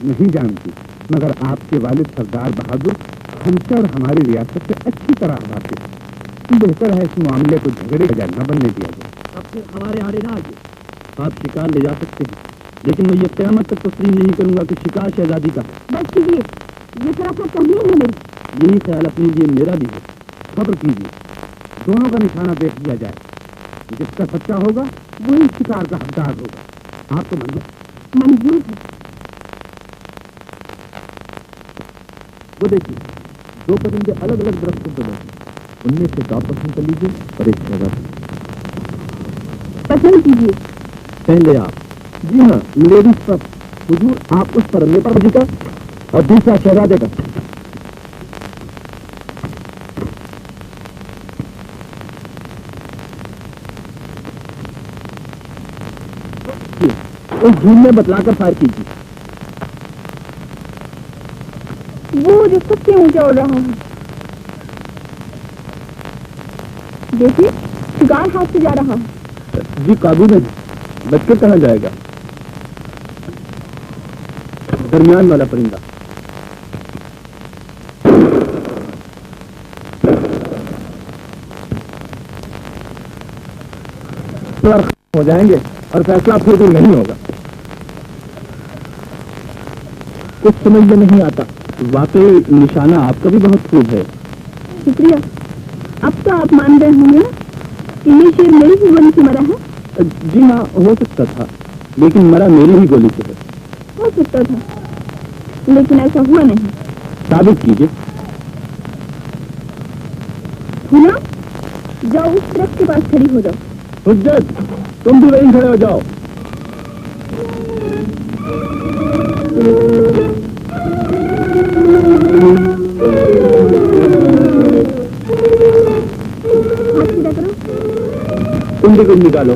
नहीं जानती, मगर आपके वालिद सरदार बहादुर हमसे और हमारी रियासत से अच्छी तरह वाकिफ हैं। बेहतर है इस मामले को झगड़े का न बनने दिया जाए। अब फिर हमारे आड़े ना आगे। आप शिकार ले जा सकते हैं, लेकिन मैं ये क़यामत तक तस्लीम नहीं करूंगा कि शिकार शहजादी का। बस कीजिए, ये सरासर तहमीर है मेरी। यही ख्याल अपने लिए मेरा भी है। सब्र कीजिए, दोनों का निशाना देख लिया जाए। जिसका सच्चा होगा वही शिकार का हकदार होगा। आप तो मंजूर है। वो देखिए, दो परिंदे अलग अलग दरख्तों पर बैठे, उनमें से आप पसंद कर लीजिए और एक जगह पसंद कीजिए। पहले आप। जी हाँ, लेडीज पर। हुजूर, आप उस परिंदे पर जी का और दूसरा शहजादे का। उस झूम में बतलाकर फायर कीजिए। वो जो सबसे ऊंचा उड़ रहा है, देखिए शिकार हाथ से जा रहा है। जी काबू में, बचकर कहाँ जाएगा? दरमियान वाला परिंदा। हो जाएंगे और फैसला फिर भी नहीं होगा। कुछ समझ में नहीं आता। वाकई निशाना आपका भी बहुत खूब है। शुक्रिया। अब तो आप मान रहे होंगे ना कि ये शेर मेरी ही गोली से मरा है? जी हाँ, हो सकता था, लेकिन मरा मेरी ही गोली से है। हो सकता था, लेकिन ऐसा हुआ नहीं। साबित कीजिए। सुना, जाओ उस ट्रक के पास खड़ी हो जाओ। हुज्जत, तुम भी वहीं खड़े हो जाओ। तुम भी कुछ निकालो।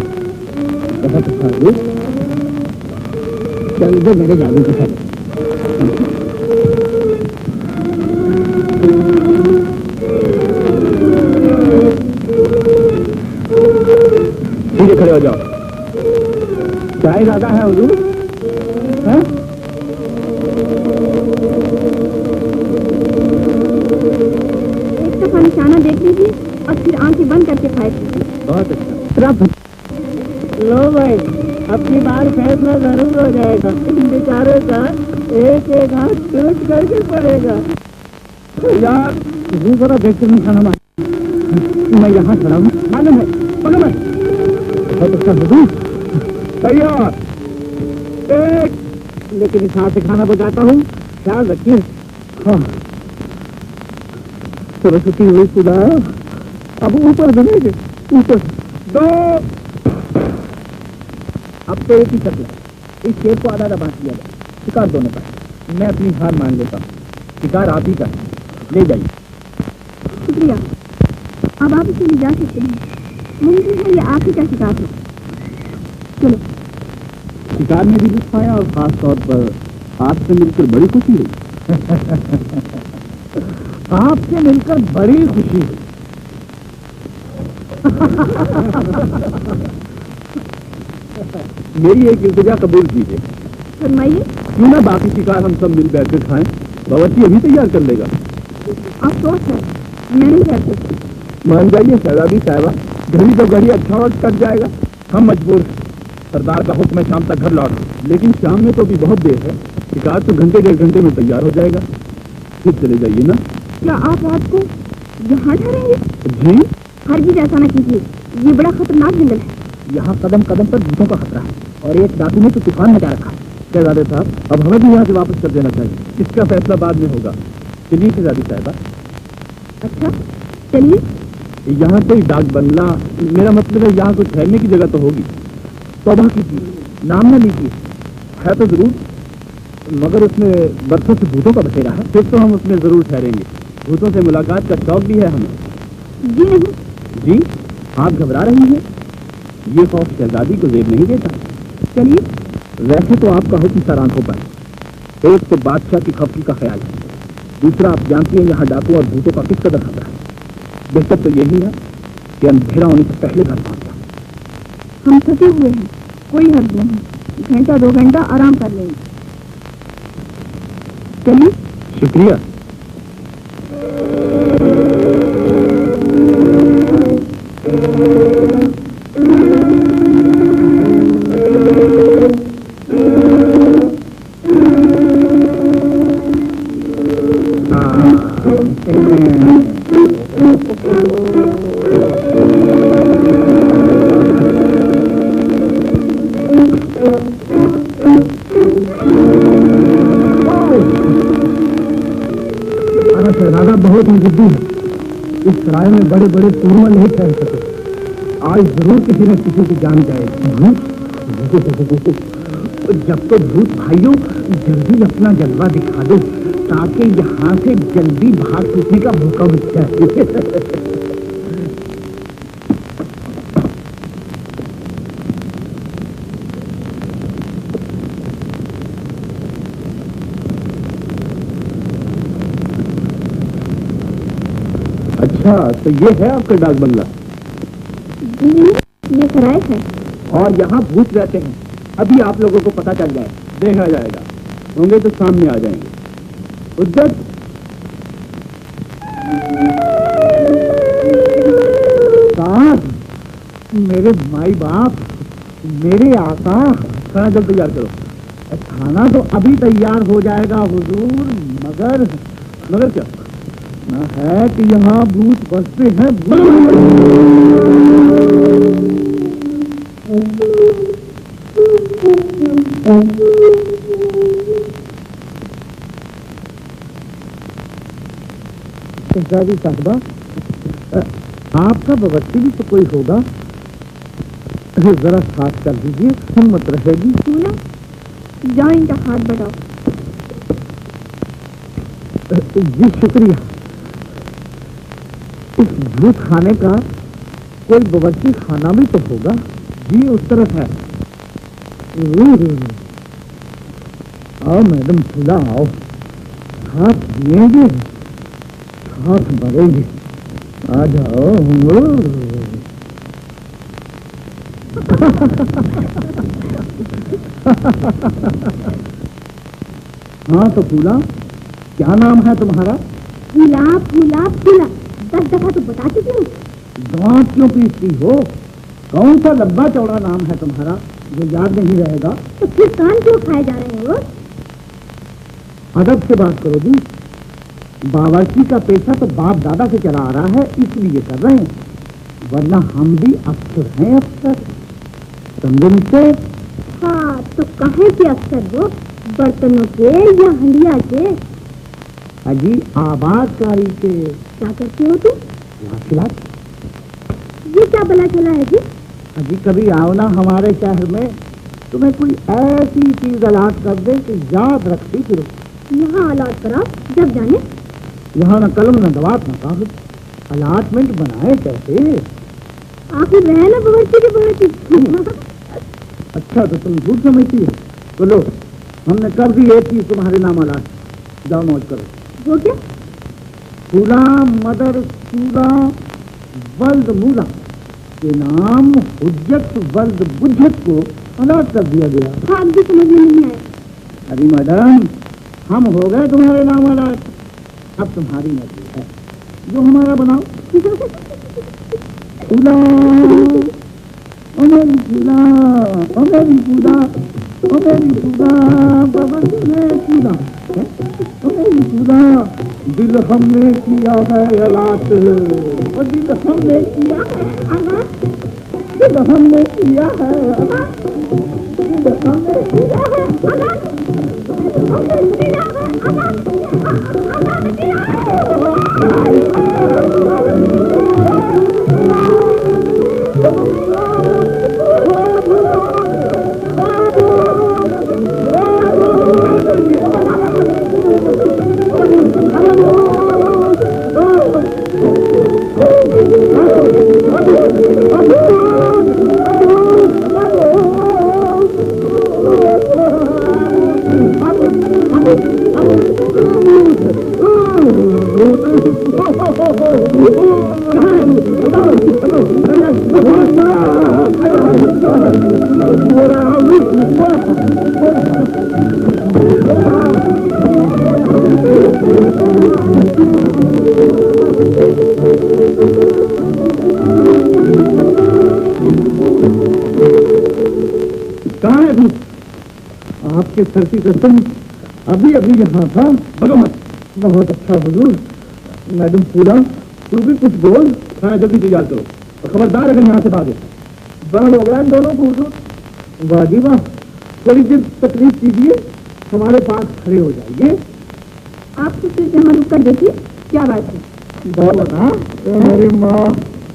चल दो मेरे जादू के साथ। ठीक है, खड़े हो जाओ। चाय ज्यादा है हुजूर? हैं? एक दफा निशाना देख लीजिए और फिर आंखें बंद करके फायर कीजिए। बहुत अच्छा। लो भाई, अपनी बार फैसला जरूर हो जाएगा। बेचारे का एक एक हाथ टूट करके पड़ेगा। यार जरा देखते निशाना मार। मैं यहाँ खड़ा हूँ, मालूम है, मालूम है। बहुत अच्छा हुजूर। तैयार। एक। लेकिन इस हाथ से खाना बजाता हूँ, ख्याल रखिए। हाँ, सरस्वती हुई खुदा, अब ऊपर बनेंगे, ऊपर। दो। अब तो एक ही शक्ल है, इस शेर को आधा आधा बांट दिया जाए, शिकार दोनों का। मैं अपनी हार मान लेता हूँ, शिकार आप ही का, ले जाइए। शुक्रिया। अब आप इसे ले जा सकते हैं। मुमकिन है ये आप ही का शिकार हो। चलो। शिकार में भी लुत्फ आया और खास तौर पर आपसे मिलकर बड़ी खुशी हुई। आपसे मिलकर बड़ी खुशी हुई। मेरी एक इल्तिजा कबूल कीजिए। फरमाइए। क्यों ना बाकी शिकार हम सब मिल बैठ कर खाएं? बावर्ची अभी तैयार कर लेगा। अफसोस है, मैं नहीं कर सकती। मान जाइए शहजादी साहिबा, घड़ी तो घड़ी अच्छा वक्त कट जाएगा। हम मजबूर हैं। सरदार का हुक्म है शाम तक घर लौट, लेकिन शाम में तो भी बहुत देर है। शिकार तो घंटे डेढ़ घंटे में तैयार हो जाएगा। फिर चले जाइए ना। क्या आप रात को यहाँ ठहरेंगे? जी, हरगिज ऐसा ना कीजिए, ये बड़ा खतरनाक जंगल है। यहाँ कदम कदम पर भूतों का खतरा है और एक डाकू ने तो तूफान मचा रखा है। शहजादे साहब, अब हमें भी यहाँ से वापस कर देना चाहिए। इसका फैसला बाद में होगा। चलिए शहजादी साहबा। अच्छा चलिए। यहाँ कोई डाक बंगला, मेरा मतलब है यहाँ कोई ठहरने की जगह तो होगी। तौबा कीजिए, नाम न लीजिए। है तो जरूर, मगर उसमें बरसों से भूतों का बसेरा है। फिर तो हम उसमें जरूर ठहरेंगे। भूतों से मुलाकात का शौक भी है हमें। जी नहीं। जी, आप घबरा रही हैं? ये खौफ शहजादी को जेब नहीं देता। चलिए। वैसे तो आपका हुक्म सर आंखों पर। एक तो बादशाह की खफकी का ख्याल है, दूसरा आप जानती हैं यहाँ डाकू और भूतों का किस कदर खतरा है। बेहतर तो यही है कि अंधेरा होने से पहले घर पहुंच जाए। हम थके हुए हैं, कोई हर्ज नहीं, घंटा 2 घंटा आराम कर लेंगे। चलिए। शुक्रिया। शहजादा बहुत जिद्दी है। इस सराय में बड़े बड़े सूरमा नहीं ठहर सके। आज जरूर किसी न किसी की जान जाएगी। जब तो भूत भाइयों जल्दी अपना जलवा दिखा दो ताकि यहाँ से जल्दी भाग छूटने का मौका मिल जाए। अच्छा, तो ये है आपका डाक बंगला? ये सराय है और यहाँ भूत रहते हैं। अभी आप लोगों को पता चल जाए, देखा जाएगा। होंगे तो सामने आ जाएंगे। उज्जत, साहब, मेरे माई बाप, मेरे आका, खाना जल्द तैयार करो। खाना तो अभी तैयार हो जाएगा हुजूर, मगर क्या ना है कि यहाँ भूत बसते हैं। शहजादी साहबा, आपका बवस्ती भी तो कोई होगा, जरा साथ कर दीजिए, हिम्मत रहेगी। सुना, जाओ इनका हाथ बढ़ाओ। जी शुक्रिया। इस भूत खाने का कोई बवर्ची खाना भी तो होगा। जी, उस तरफ है। आओ मैडम, फूला आओ, हाथ दिएंगे, हाथ बढ़ेंगे। आ जाओ। हाँ तो फूला, क्या नाम है तुम्हारा? फूला फूला फूला, 10 दफा तो बता चुकी हूँ। दांत क्यों पीसती हो? कौन सा लंबा चौड़ा नाम है तुम्हारा जो याद नहीं रहेगा? तो फिर कान क्यों खाए जा रहे हो? अदब से बात करो जी। बावर्ची का पेशा तो बाप दादा से चला आ रहा है, इसलिए कर रहे हैं, वरना हम भी अफसर हैं, अफसर। समझे मुझसे? हाँ, तो कहे के अफसर वो, बर्तनों के या हंडिया के? अजी आबादकारी के। क्या करते हो तुम? खिलाफ। ये क्या भला चला है जी? अजी कभी आओ ना हमारे शहर में, तुम्हें कोई ऐसी चीज अलाट कर दे कि याद रखती फिर। यहाँ अलाट कराओ, जब जाने। यहाँ न कलम न दवात न कागज, अलाटमेंट बनाए कैसे? आखिर रहे ना बवर्ची की बवर्ची। अच्छा, तो तुम झूठ समझती हो? तो लो, हमने कर दी एक चीज तुम्हारे नाम अलाट। जाओ मौज करो। वो क्या? फूला मदर सूला वल्द मूला के नाम हुज्जत वल्द बुज्जत को अलाट कर दिया गया। हाँ, भी समझ में नहीं आया। अरे मैडम, हम हो गए तुम्हारे नाम अलाट, अब तुम्हारी मर्जी है, जो हमारा बनाओ। फूला, ओ मेरी फूला, ओ मेरी फूला, ओ मेरी फूला, बाबा ने फूला। पूरा दिल हमने किया है अलाट, और दिल हमने किया है अलाट, दिल हमने किया है अलाट, दिल हमने किया है अलाट, दिल हमने किया है अलाट, हमने किया कहाँ है तू? आपके सर की कसम अभी अभी यहाँ था। बोलो मत। बहुत अच्छा हुजूर। मैडम पूरा तू भी कुछ बोल। हाँ जल्दी तैयार करो और खबरदार अगर यहाँ से भागे। बंद हो गया दोनों को हुजूर। वाह जी वाह, थोड़ी देर तकलीफ कीजिए, हमारे पास खड़े हो जाइए। आप कुछ जहाँ रुक कर देखिए क्या बात है। बोलो ना। मेरी माँ,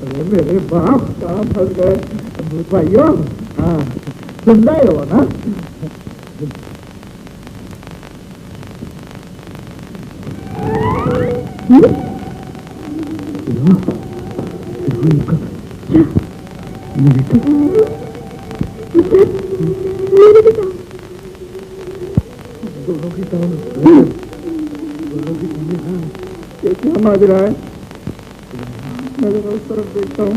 अरे मेरे बाप कहाँ फंस गए भाइयों। हाँ सुन रहे हो ना। दोनों की टांग क्या माज रहा है? मैं जरा उस तरफ देखता हूँ।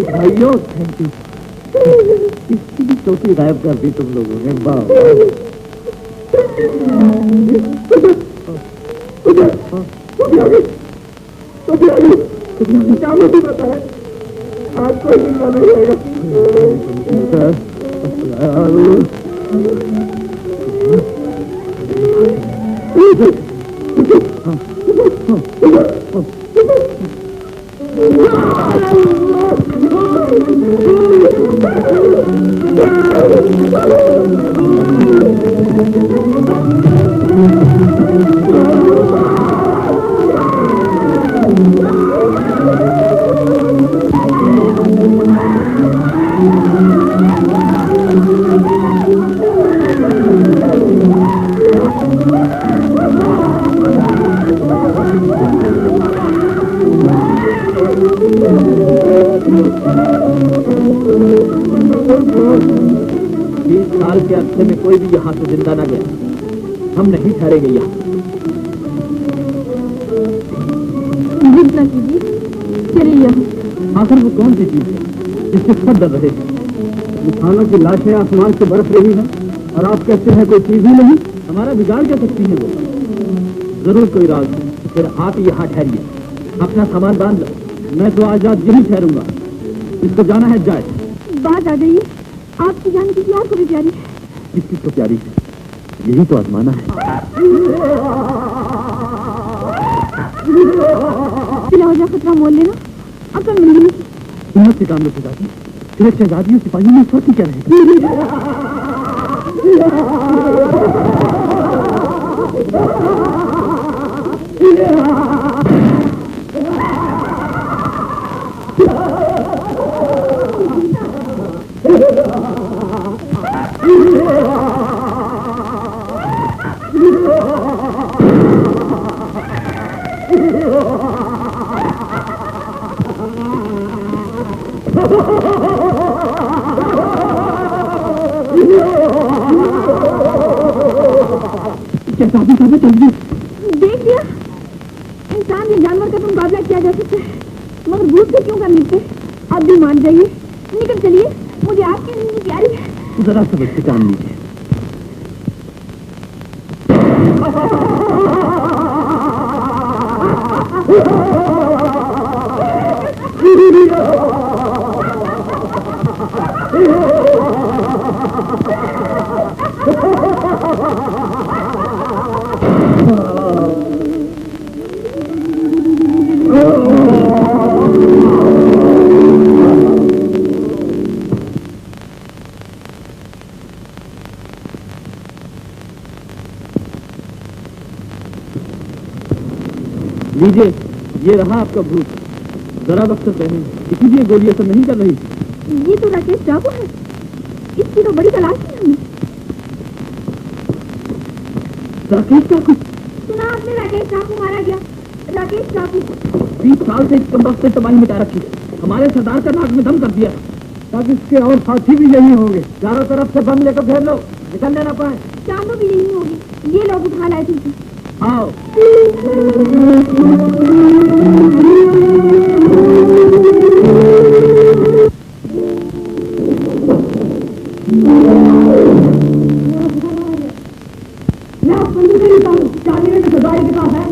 भाइयों थैंक यू। इसकी भी चौथी गायब कर दी तुम लोगों ने। वाह क्या मुझे पता है आज कोई जिंदा नहीं रहेगा। साल के अरसे में कोई भी यहाँ से जिंदा ना गया। हम नहीं ठहरेंगे यहाँ। जिद न कीजिए, चलिए यहाँ। आखिर वो कौन सी चीज है जिससे सब डर रहे थे? इंसानों की लाशें आसमान से बरस रही हैं और आप कहते हैं कोई चीज ही नहीं। हमारा बिगाड़ क्या सकती है वो? जरूर कोई राज है। फिर आप यहाँ ठहरिए, अपना सामान बांध लो। मैं तो आज रात यही ठहरूंगा। इसको जाना है जाए। बात आ गई है, आपकी जान की प्यार को भी प्यारी है। किसकी तो प्यारी है, यही तो आजमाना है। सिला वजह खतरा मोल लेना, अब तो मिल गई। हिम्मत से काम लो शहजादी। फिर शहजादियों सिपाहियों में सोचती क्या रहेगी? देख लिया, इंसान या जानवर का तो मुकाबला किया जा सकता है, मगर मुझसे क्यों करनी थे? आप भी मान जाइए, निकल चलिए, मुझे आपकी जिंदगी प्यारी है। जरा सब्र से काम लीजिए। लीजिए, ये रहा आपका भूत। जरा वक्त से नहीं, इसीलिए गोली असर नहीं कर रही। ये तो राकेश डाकू है, इसकी तो बड़ी तलाश है हमें। राकेश डाकू? सुना आपने, राकेश डाकू मारा गया। राकेश डाकू 20 साल से इस कंबख्त से तबाही मचा रखी, हमारे सरदार का नाक में दम कर दिया। तब इसके और साथी भी यही होंगे। चारों तरफ से बम लेकर घेर लो, निकलने ना पाए। चांदो भी यही होगी, ये लोग उठा लाए थे। आओ। मैं आप बंदूक से लेता हूँ, 4 मिनट में सरदार के पास है।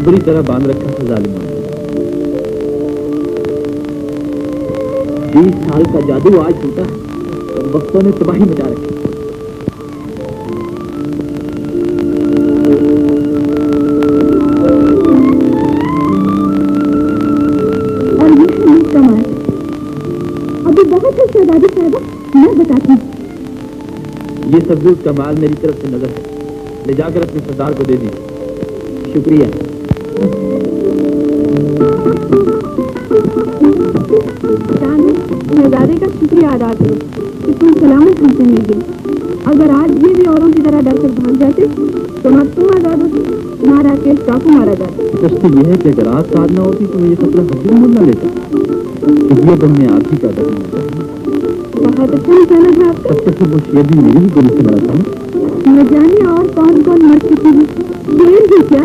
बुरी तरह बांध रखा था जालिमों ने। 20 साल का जादू आज टूटा है, तो वक्तों ने तबाही मचा रखी। और ये है कमाल। अभी बहुत है शहजादी साहबा, मैं बताती हूँ। ये सबूत कमाल मेरी तरफ से नजर है, ले जाकर अपने सरदार को दे दीजिए। शुक्रिया। शहजादे का शुक्रिया अदा करो कि तुम सलामत हमसे मिल गई। अगर आज ये भी औरों की तरह डर कर भाग जाते तो ना तुम आजाद होती, ना राकेश डाकू मारा जाता। सच ये है कि अगर आज साथ ना होती तो मैं ये सपना हकीम न लेता। इसलिए तो हमने आप ही का दर्शन किया। बहुत अच्छा निशाना था आपका। तब तक वो शेर भी मेरी ही गोली से मरा था। न जाने और कौन कौन मर चुकी है। देर भी क्या?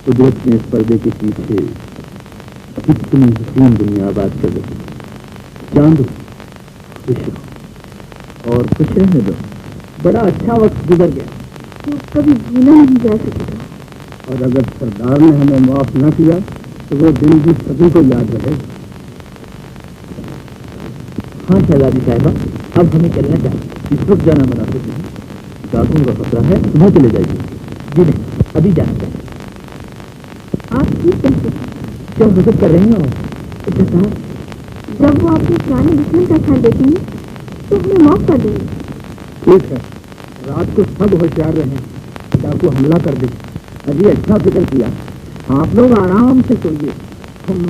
कुदरत ने इस पर्दे के पीछे कितनी हसीन दुनिया आबाद कर रही। चांद खुश रहो और खुश रहने दो। बड़ा अच्छा वक्त गुजर गया तो कभी भूला नहीं जा सकता। और अगर सरदार ने हमें माफ न किया तो वो दिन भी सभी को याद रहेगा। हाँ शहजादी साहिबा, अब हमें चलना चाहिए। इस वक्त जाना मुनासिब नहीं, डाकुओं का खतरा है। सुबह चले जाइए। जी नहीं, अभी जाना चाहिए। आप ठीक कहते हैं। क्यों हरकत कर रही हो? जब वो अपने पुराने दुश्मन का ख्याल देती हैं तो हमें माफ कर देंगे। ठीक है, रात को सब होशियार रहें, डाकू हमला कर दे। अजी अच्छा फिक्र किया। आप लोग आराम से सोइए,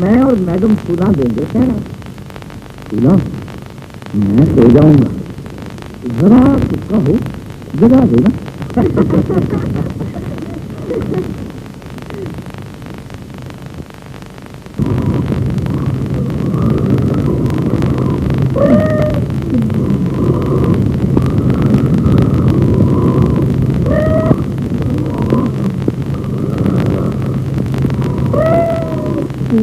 मैं और मैडम सुना देंगे। है ना सुना? मैं सो जाऊंगा। जरा चुपका हो, जगा देना। क्या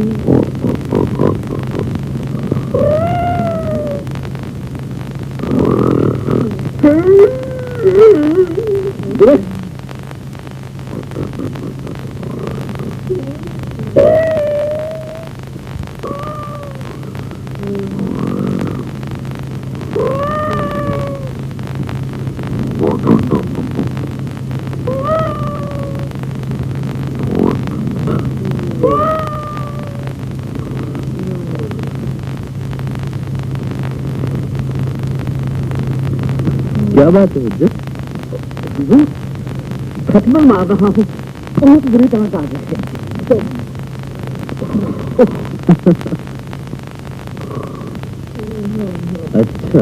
बात है हुज्जत? खत्म मार रहा हूँ, बहुत बुरी तरह का आदत है। अच्छा,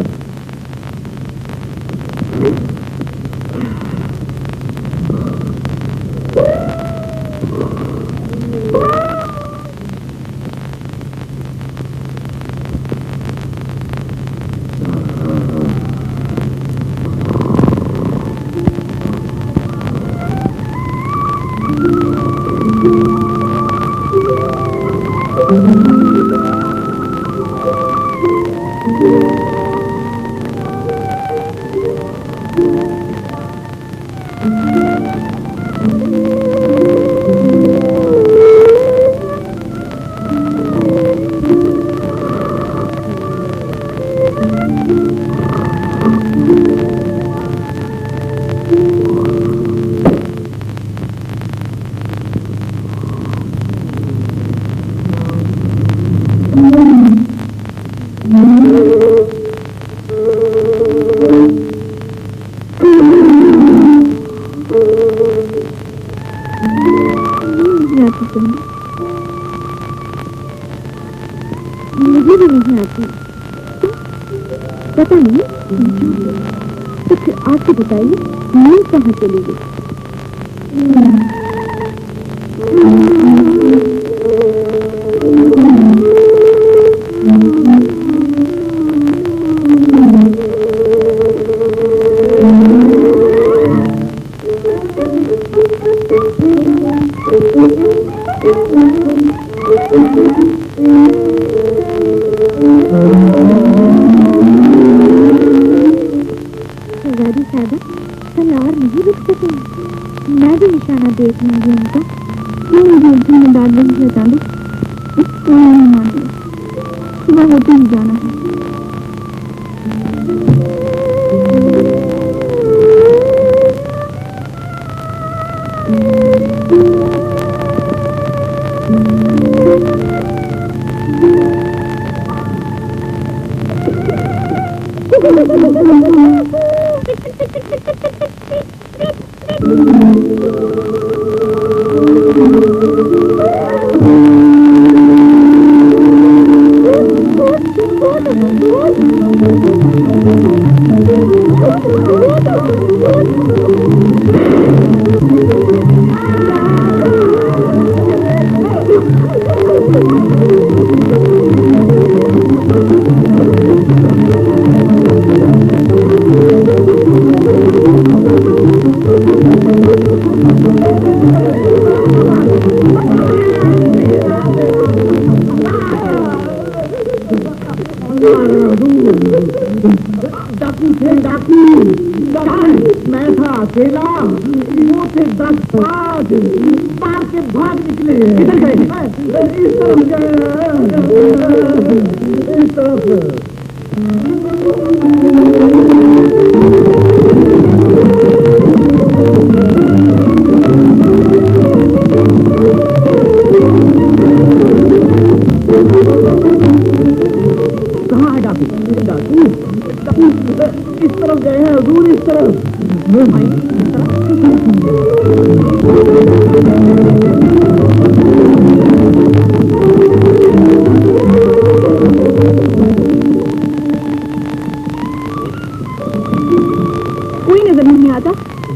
मुझे भी नहीं आती, पता नहीं। तो फिर आपको बताइए, नींद कहाँ चली गई? मैं भी निशाना देख लूंगी उनका। क्यों मुझे उल्टी में डाल देंगे? हटा लो, नहीं मान लिया। सुबह होते ही जाना है।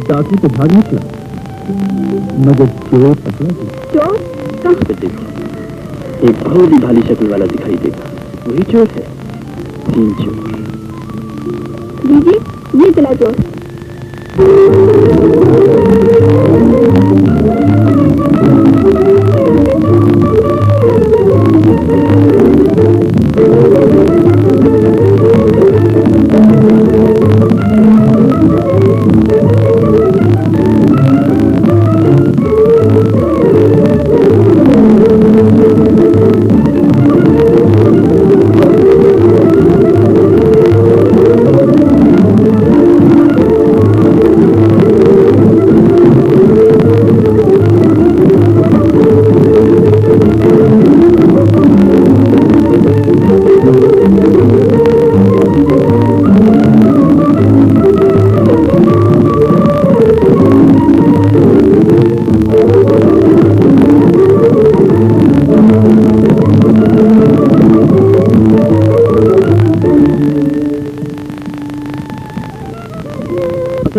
डाकू तो भाग निकला, मगर चोर पकड़ा गया। चोर कहाँ? देखो, एक बहुत ही भारी शक्ल वाला दिखाई देगा, वही चोर है। 3 चोर। दीजिए, ये चला चोर।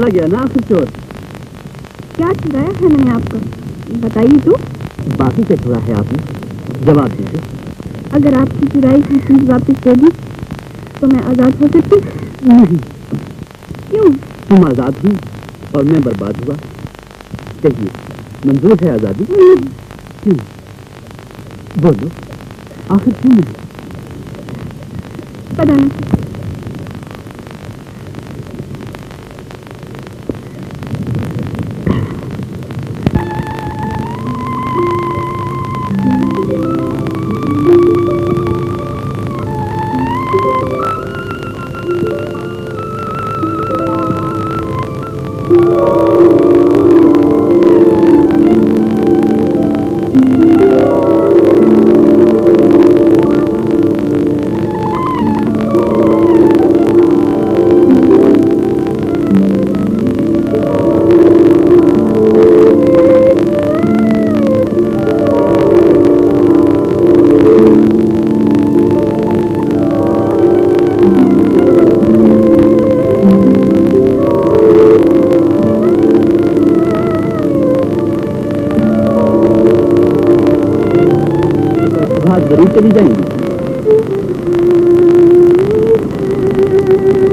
गया ना आखिर चोर। क्या चुराया है मैंने आपका, बताइए तो। बाकी क्या चुरा है आपने, जवाब दीजिए। अगर आपकी चुराई की चीज वापस दे दी तो मैं आजाद हो सकती? नहीं, क्यों? तुम आजाद हुई और मैं बर्बाद हुआ। कहिए, मंजूर है आजादी? क्यों? बोलो, आखिर क्यों नहीं? पता नहीं। जरूर चली जाएंगी,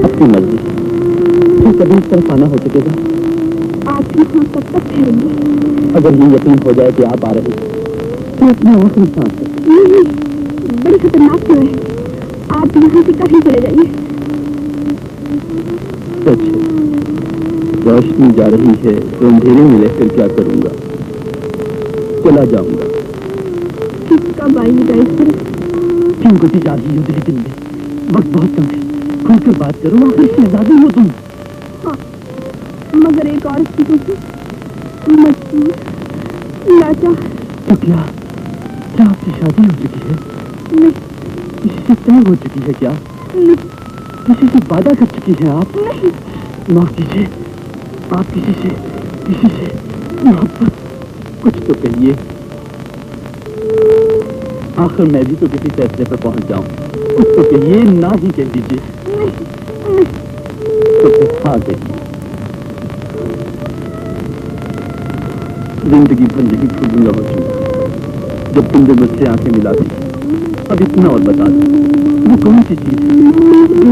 अपनी मर्जी। तो कभी इस तरफ आना हो सकेगा? आप यहाँ कब तक ठहरेंगे? अगर ये यकीन हो जाए कि आप आ रहे तो अपने आखिरी सांस नहीं, बड़ी खतरनाक जगह है, आप यहाँ से कहीं चले जाइए। सच है, रोशनी जा रही है तो अंधेरे में रहकर क्या करूंगा, चला जाऊंगा। कब आइएगा इस तरफ? क्यों गति जा रही हो दिली दिन में? वक्त बहुत कम है, खुलकर बात करो, आखिर शहजादी हो तुम। हाँ, मगर एक औरत की कुछ मजबूर, लाचार। तो क्या आपकी शादी हो चुकी है? नहीं। किसी से तय हो चुकी है क्या? नहीं। किसी से वादा कर चुकी है आप? नहीं। माफ कीजिए, आप किसी से मोहब्बत, कुछ तो कहिए। आखिर मैं भी तो किसी फैसले पर पहुंच जाऊं, कुछ तो कहिए, ना ही कह दीजिए। तो फिर हाँ कहिए। जिंदगी भर नहीं भूलूंगा वो चीज जब तुमने मुझसे आंखें मिलाती। अब इतना और बता दो, वो कौन सी चीज है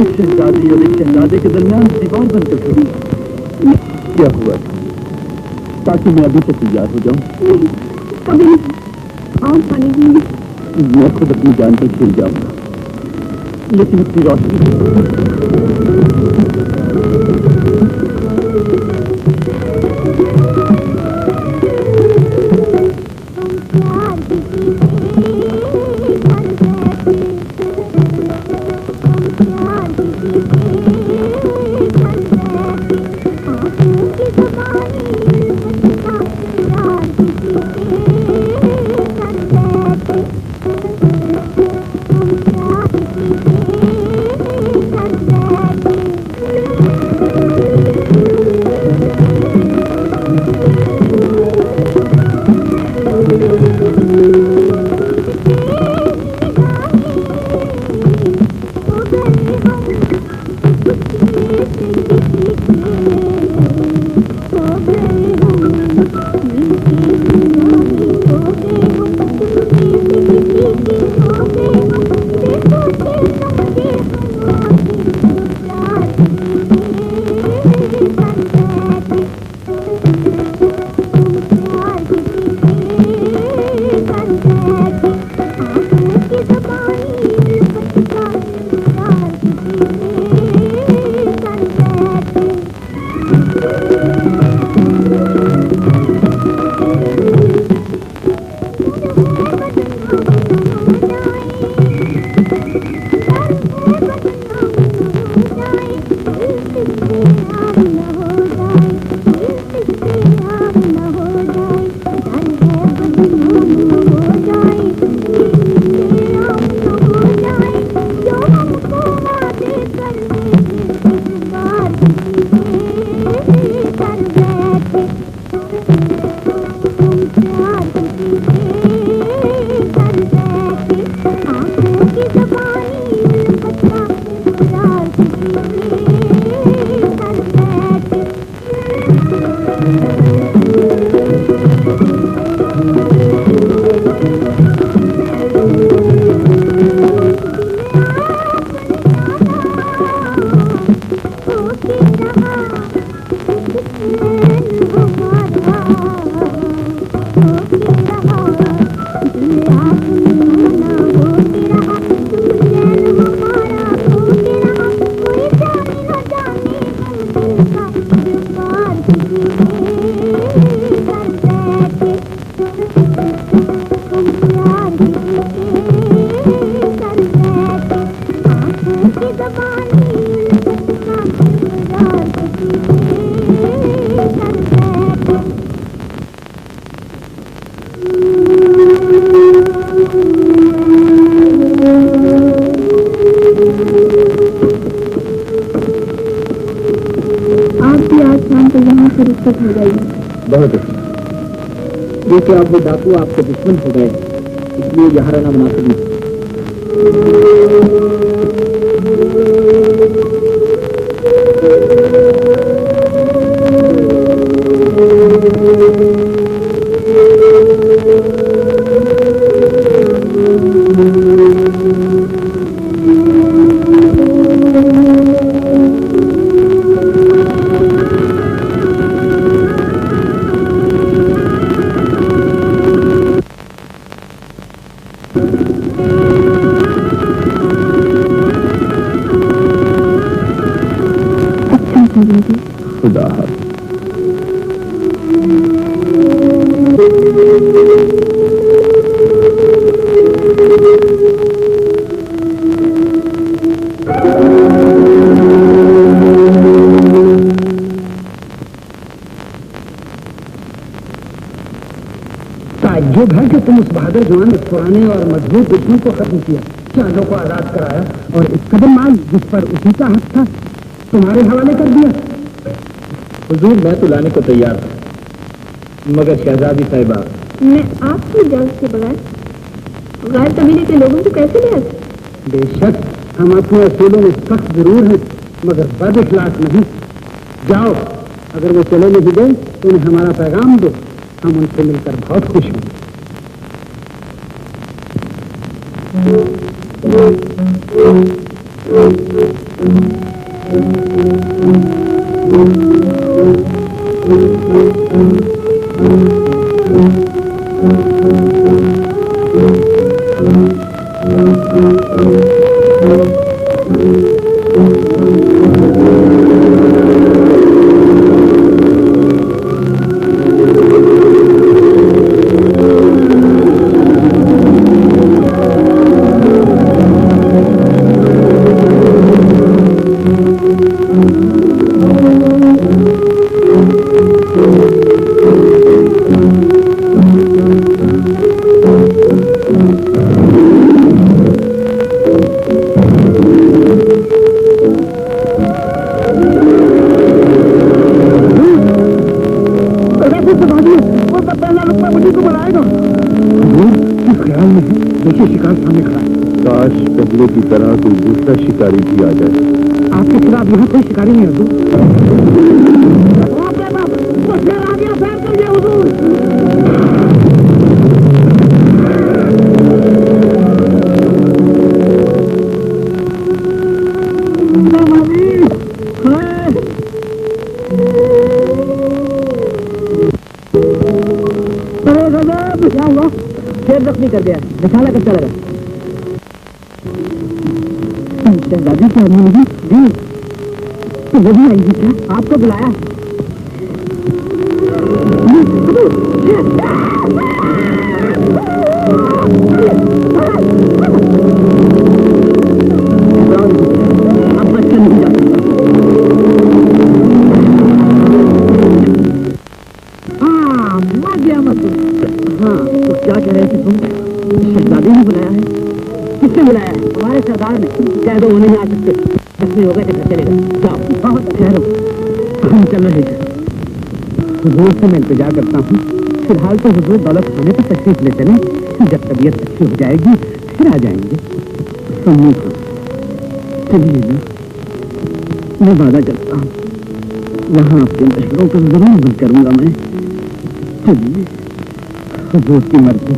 एक शहजादी और एक शहजादे के दरमियान दीवार बनकर खड़ी? क्या हुआ ताकि मैं अभी से तैयार हो जाऊं? कभी नहीं, और पानी दूंगी। मैं खुद अपनी जान पर खिल जाऊंगा, लेकिन अपनी रोशनी बहुत अच्छा। देखिए आप वो डाकू आपके दुश्मन हो गए, इसलिए यहाँ रहना मुनासिब नहीं। खुदा ताज्जुब है कि तुम उस बहादुर जवान पुराने और मजबूत दुश्मन को खत्म किया, चांदों को आजाद कराया और इस कदम माल जिस पर उसी का हक था तुम्हारे हवाले कर दिया। हुजूर मैं तो लाने को तैयार था, मगर शहजादी साहिबा मैं आपकी इजाजत के बगैर गैर कबीले के लोगों को कैसे ले आती? बेशक हम अपने असूलों में सख्त जरूर हैं, मगर बद इखलाक नहीं। जाओ, अगर वो चले नहीं गए तो उन्हें हमारा पैगाम दो, हम उनसे मिलकर बहुत खुश होंगे। काश पहले की तरह कोई दूसरा शिकारी भी आ जाए। आपके खिलाफ यहाँ कोई शिकारी नहीं है। क्या हुआ? शेर जख्मी कर दिया, निकाला कब चला गया? शहजादी की आदमी नहीं जी, तो वो भी आई थी क्या? आपको बुलाया? अब बच्चा नहीं जा सकता। हाँ मर गया मत। हाँ तो क्या कह रहे थे तुम? शहजादी ने बुलाया है? किसने बुलाया है? हमारे सरदार ने। कह दो वो नहीं आ सकते, जख्मी हो गए तो चलेगा। जाओ बहुत ठहरो, हम चल रहे थे। हुजूर से मैं इंतजार करता हूँ। फिलहाल तो हुजूर दौलत खाने पर तशरीफ ले चले, जब तबीयत अच्छी हो जाएगी फिर आ जाएंगे। सुनिए चलिए ना, मैं वादा करता हूँ वहाँ आपके मशवरों को जरूर अमल करूंगा मैं। चलिए, हुजूर की मर्जी।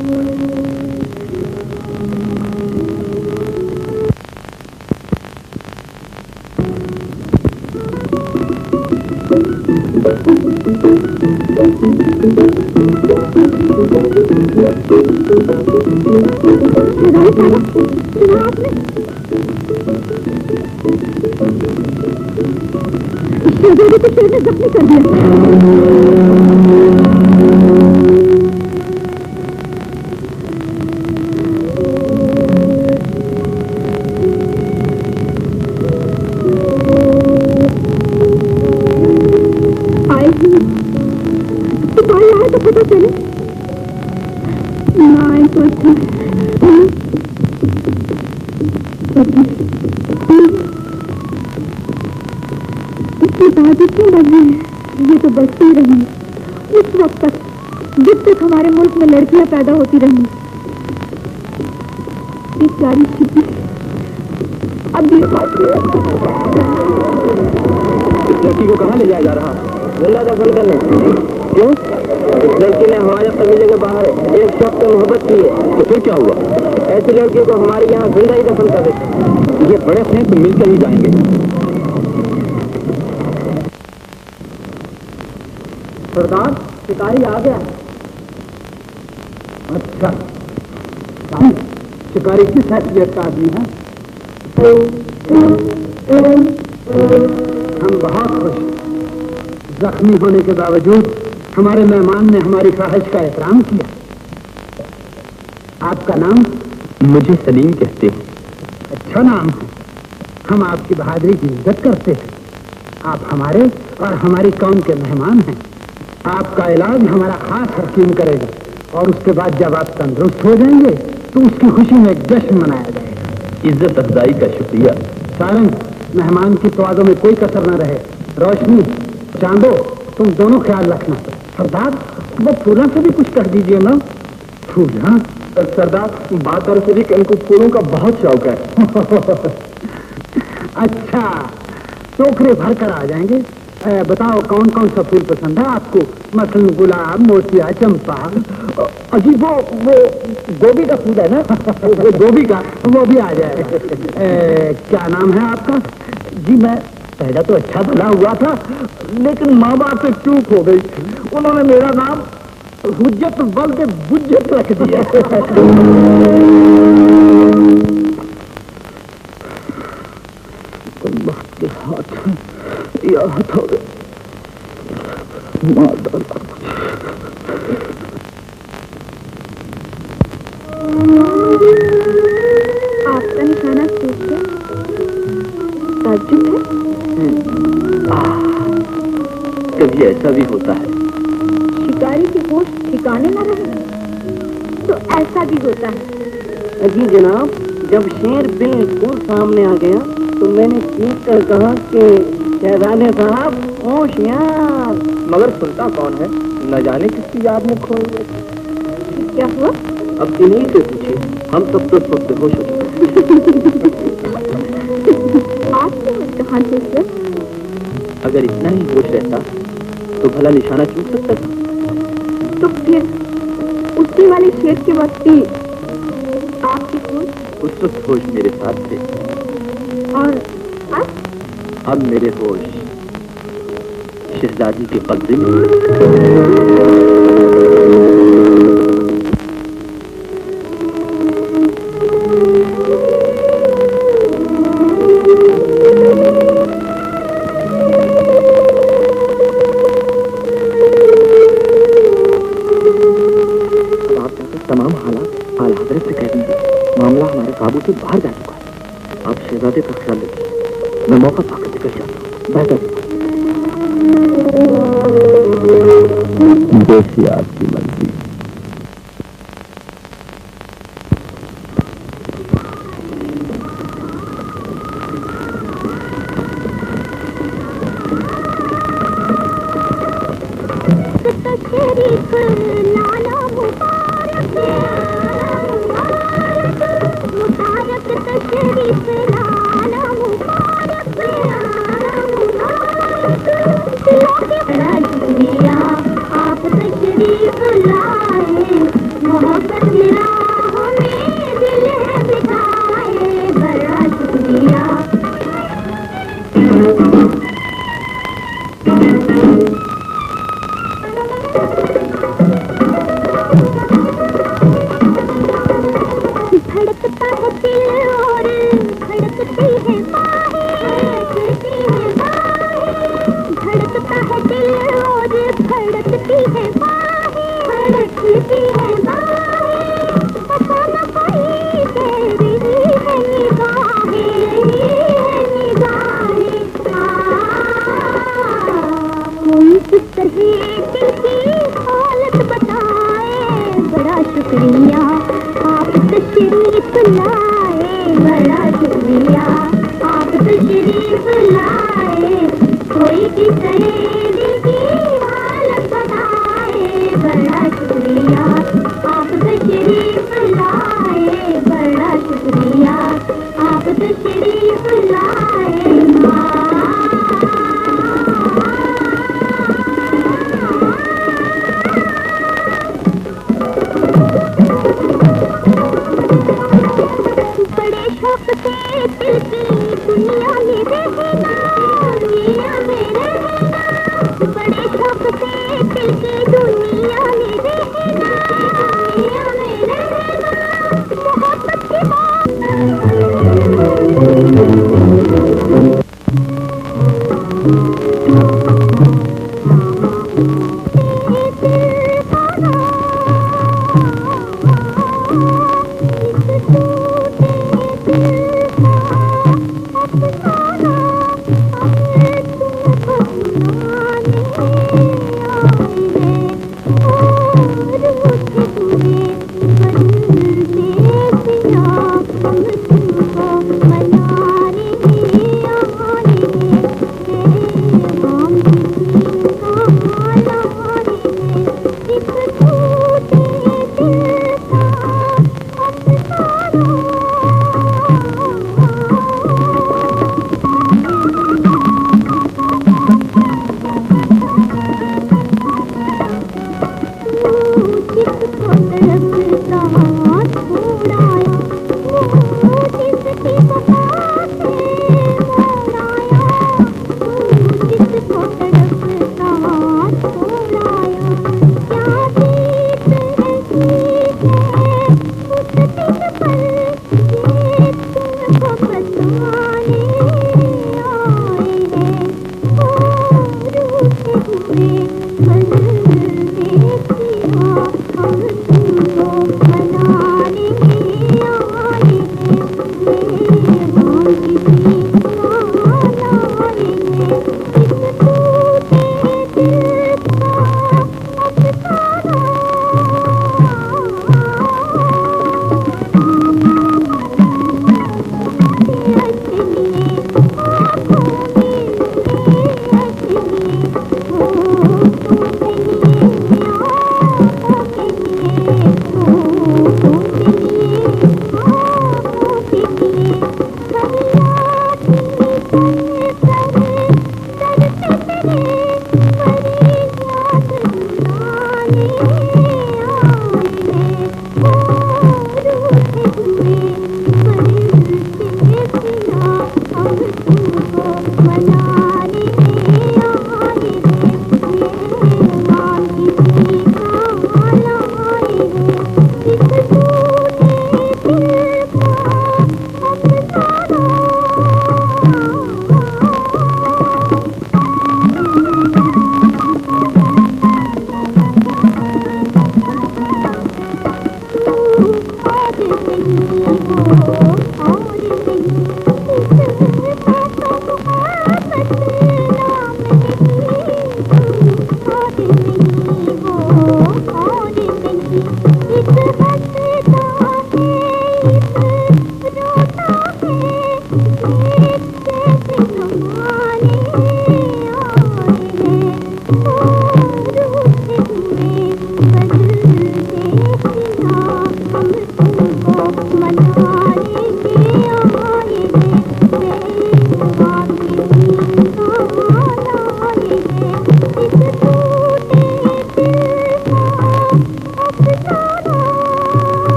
Thank you. शहजादी साहब, सुना आपने? शहजादी को शेर ने जख्मी कर दिया। तो पता चले ना आए तो अच्छा। इसकी बात क्यों बढ़ रही है? ये तो बढ़ती रही उस वक्त तक जब तक हमारे मुल्क में लड़कियां पैदा होती रही। ये प्यारी स्थिति अब ये इस लड़की को कहाँ ले जाया जा रहा है? जिंदा दफन करने। क्यों? इस लड़की ने हमारे कबीले के बाहर एक शख्स से मोहब्बत की है। तो फिर क्या हुआ? ऐसी लड़की को हमारे यहाँ जिंदा ही दफन कर देते। ये बड़े हैं तो मिलकर ही जाएंगे। सरदार, शिकारी आ गया। अच्छा, शिकारी किस हैसियत का आदमी है? हम बहुत खुश हैं। जख्मी होने के बावजूद हमारे मेहमान ने हमारी ख्वाहिश का एहतराम किया। आपका नाम? मुझे सलीम कहते हैं। अच्छा नाम है। हम आपकी बहादुरी की इज्जत करते हैं। आप हमारे और हमारी कौम के मेहमान हैं। आपका इलाज हमारा खास हकीम करेगा और उसके बाद जब आप तंदुरुस्त हो जाएंगे तो उसकी खुशी में एक जश्न मनाया जाएगा। इज्जत अफजाई का शुक्रिया। सारंग, मेहमान की तवाज़ो में कोई कसर न रहे। रोशनी, चांदो, तुम दोनों ख्याल रखना। सरदार, वो फूलों से भी कुछ कर दीजिए ना। फूल? हाँ सरदार, बात दरअसल इनको फूलों का बहुत शौक है। अच्छा, टोकरे भर कर आ जाएंगे। बताओ कौन कौन सा फूल पसंद है आपको? मसलन गुलाब, मोतिया, चंपा। अजी वो गोभी का फूल है ना? वो गोभी का, वो भी आ जाएगा। क्या नाम है आपका? जी मैं पहला तो अच्छा भला हुआ था, लेकिन माँ बाप से चूक हो गई। उन्होंने मेरा नाम हुज्जत वल्द बुज्जत रख दिया। अल्लाह के हाथ या हथौड़े मार डाला। आपका निशाना सूख गया। ताज्जुब है। कभी ऐसा भी होता है। शिकारी की होश ठिकाने न रहे तो ऐसा भी होता है। जी जनाब, जब शेर बिल्कुल सामने आ गया तो मैंने चीख कर कहा कि शहजादे साहब होशियार। मगर सुनता कौन है? न जाने किसकी याद में खोए गए। क्या हुआ? अब इन्हीं से पूछिए, हम सब तो सब बेहोश हो चुके। आपके कहाँ से सर? अगर इतना ही होश रहता तो भला निशाना चूक सकता था। तो फिर उसी वाले शेर के वक्त ही आपकी होश? उस वक्त होश मेरे साथ थे और अब मेरे होश शहजादी के कब्जे में। तमाम हालात आला हज़रत से कह दीजिए, मामला हमारे काबू से बाहर जा चुका है। आप शहजादे का ख्याल रखिए, मैं मौका पाकर निकल जाता हूँ। बेहतर देखिए आपकी मर्जी। तशरीफ लाए, बड़ा शुक्रिया आप तशरीफ लाए। कोई किसी दिल की हालत बताए, बड़ा शुक्रिया आप तशरीफ लाए, बड़ा शुक्रिया आप तशरीफ लाए। बड़े शौक से दिल की दुनिया में रहना, दुनिया में रहना। बड़े शौक से दिल की दुनिया में रहना, दुनिया में रहना। मोहब्बत की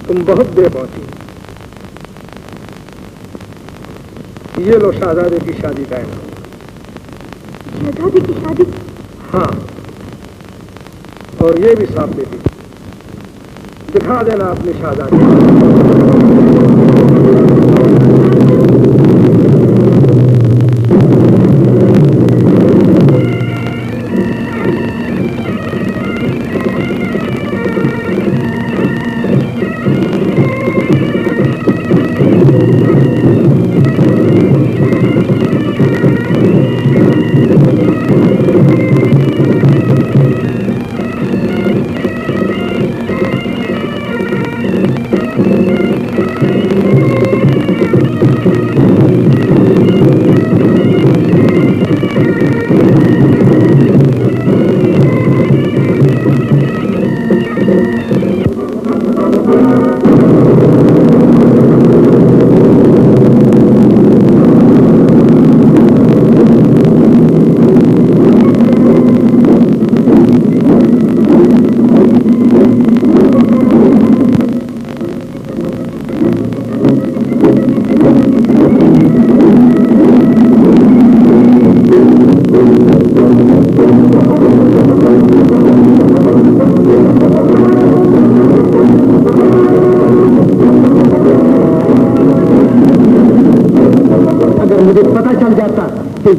तुम बहुत देर पहुंची। ये लो शहजादे की शादी का इनाम। शहजादे की शादी? हाँ, और ये भी साफ दे दी, दिखा देना अपनी शहजादी।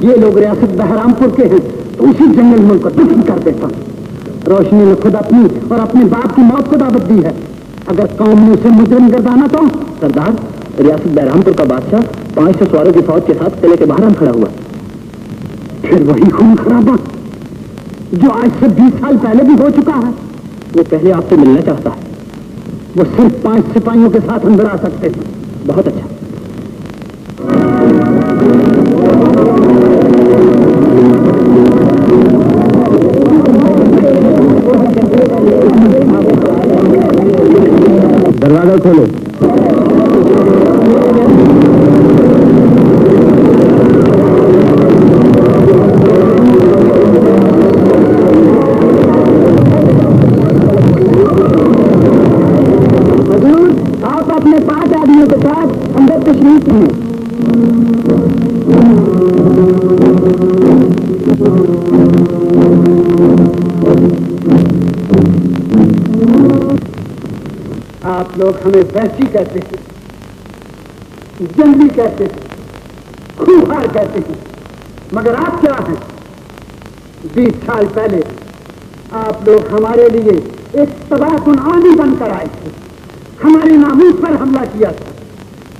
ये लोग रियासत बहरामपुर के हैं तो उसी जंगल में उनको दफन कर देता। रोशनी ने खुद अपनी और अपने बाप की मौत को दावत दी है। अगर कौम ने उसे मुजरिम गर्दाना तो सरदार, रियासत बहरामपुर का बादशाह 500 सवारों की फौज के साथ किले के बाहर खड़ा हुआ। फिर वही खून खराबा जो आज से 20 साल पहले भी हो चुका है। वो पहले आपसे मिलना चाहता है। वो सिर्फ 5 सिपाहियों के साथ अंदर आ सकते हैं। बहुत अच्छा। दरवाजा खोलो। हजूर, आप अपने 5 आदमियों के साथ अंदर तशरीफ हैं। आप लोग हमें वहशी कहते हैं, जंगली कहते हैं, खूंखार कहते हैं, मगर आप क्या हैं? 20 साल पहले आप लोग हमारे लिए एक तबाहकुन आंधी बनकर आए थे। हमारे नामूस पर हमला किया था।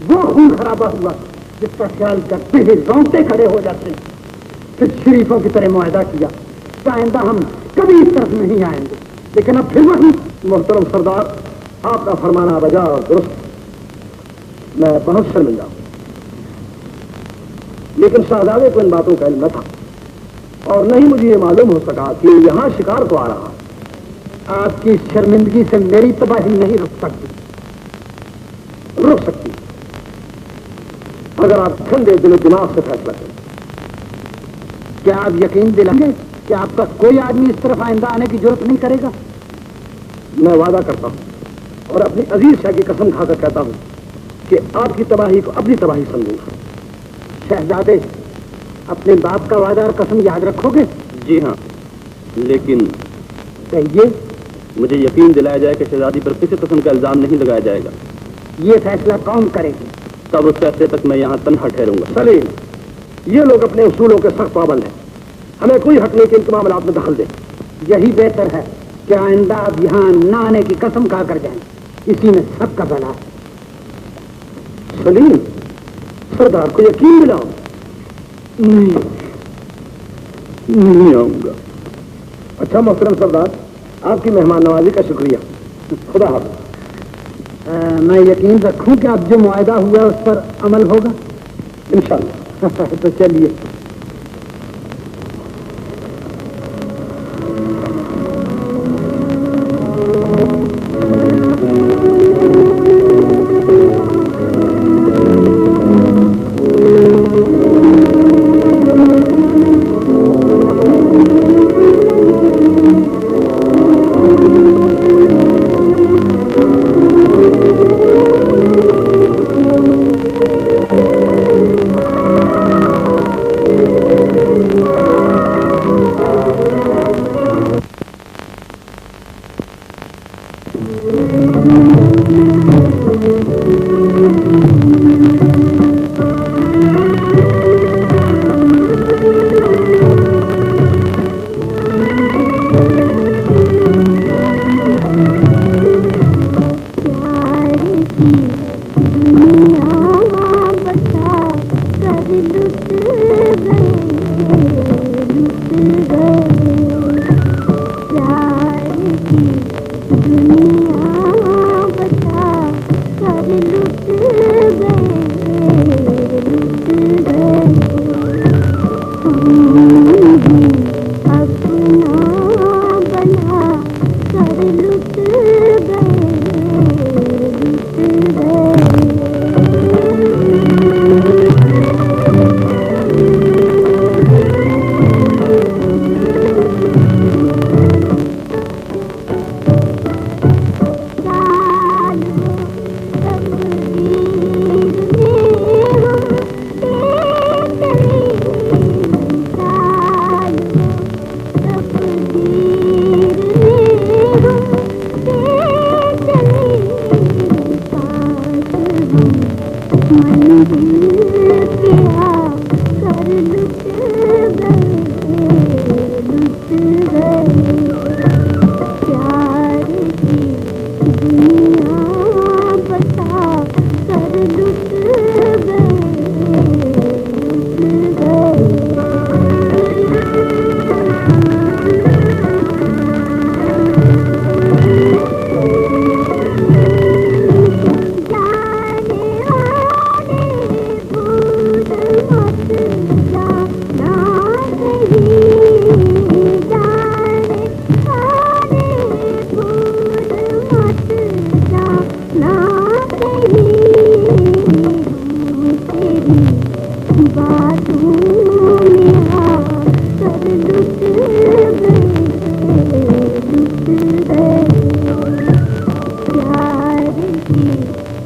वो खून खराबा हुआ जिसका ख्याल करते ही रोंगटे खड़े हो जाते। फिर शरीफों की तरह मुआहदा किया कि आइंदा हम कभी इस तरफ नहीं आएंगे। लेकिन अब फिर वही। मोहतरम सरदार, आपका फरमाना बजा और दुरुस्त। मैं बहुत शर्मिंदा हूं, लेकिन शहजादे को इन बातों का इल्म न था और नहीं मुझे ये मालूम हो सका कि यहां शिकार तो आ रहा। आपकी शर्मिंदगी से मेरी तबाही नहीं रुक सकती। रुक सकती अगर आप ठंडे दिलो दिमाग से फैसला करें। क्या आप यकीन दिलाएंगे कि आपका कोई आदमी इस तरफ आइंदा आने की जरूरत नहीं करेगा? मैं वादा करता हूं और अपनी अजीज शाह की कसम खाकर कहता हूं कि आपकी तबाही को अपनी तबाही समझूंगा। शहजादे, अपने बाप का वादा और कसम याद रखोगे? जी हाँ, लेकिन कहिए। मुझे यकीन दिलाया जाए कि शहजादी पर किसी किस्म का इल्जाम नहीं लगाया जाएगा। ये फैसला कौन करेगी? तब उस फैसले तक मैं यहाँ तन्हा ठहरूंगा। सलीम, ये लोग अपने उसूलों के सख्त पाबंद हैं। हमें कोई हक नहीं कि इनके मामलात में दखल दे। यही बेहतर है कि आइंदा अब यहाँ न आने की कसम खा कर जाए। इसी में सबका भला है। सलीम, सरदार को यकीन दिलाओ। नहीं आऊंगा। अच्छा मोहतरम सरदार, आपकी मेहमान नवाजी का शुक्रिया। खुदा हाफ़िज़। मैं यकीन रखूं कि अब जो मुआहदा हुआ उस पर अमल होगा इंशाअल्लाह। तो चलिए। दुनिया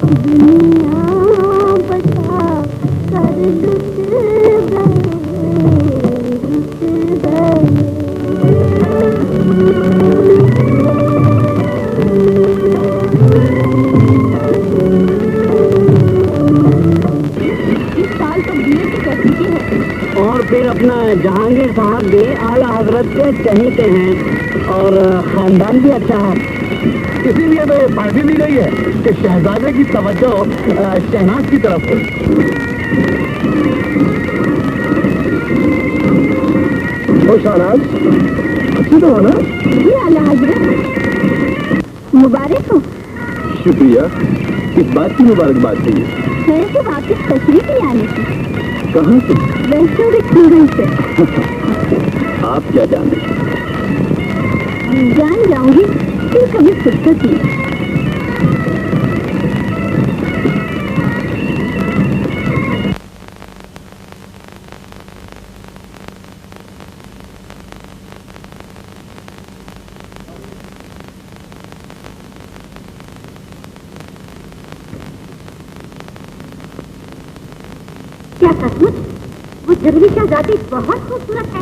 दुनिया बता कर लुट गए। इस साल तो बीए की प्रस्तुति है। और फिर अपना जहांगीर साहब भी आला हजरत के चहेते हैं और खानदान भी अच्छा है। इसीलिए तो ये पार्टी दी गई है कि शहजादे की तवज्जो शहनाज की तरफ हो। ओ शहनाज, अच्छी तो हो ना? जी आला हजरत, मुबारक हो। शुक्रिया। किस बात की मुबारकबाद चाहिए? मेरे को वापस तशरीफ ले आने की। कहाँ से? वैष्णो से। आप क्या जानते? जान जाऊंगी फिर कभी फुर्सत नहीं। क्या सचमुच वो जंगली शहजादी बहुत खूबसूरत है?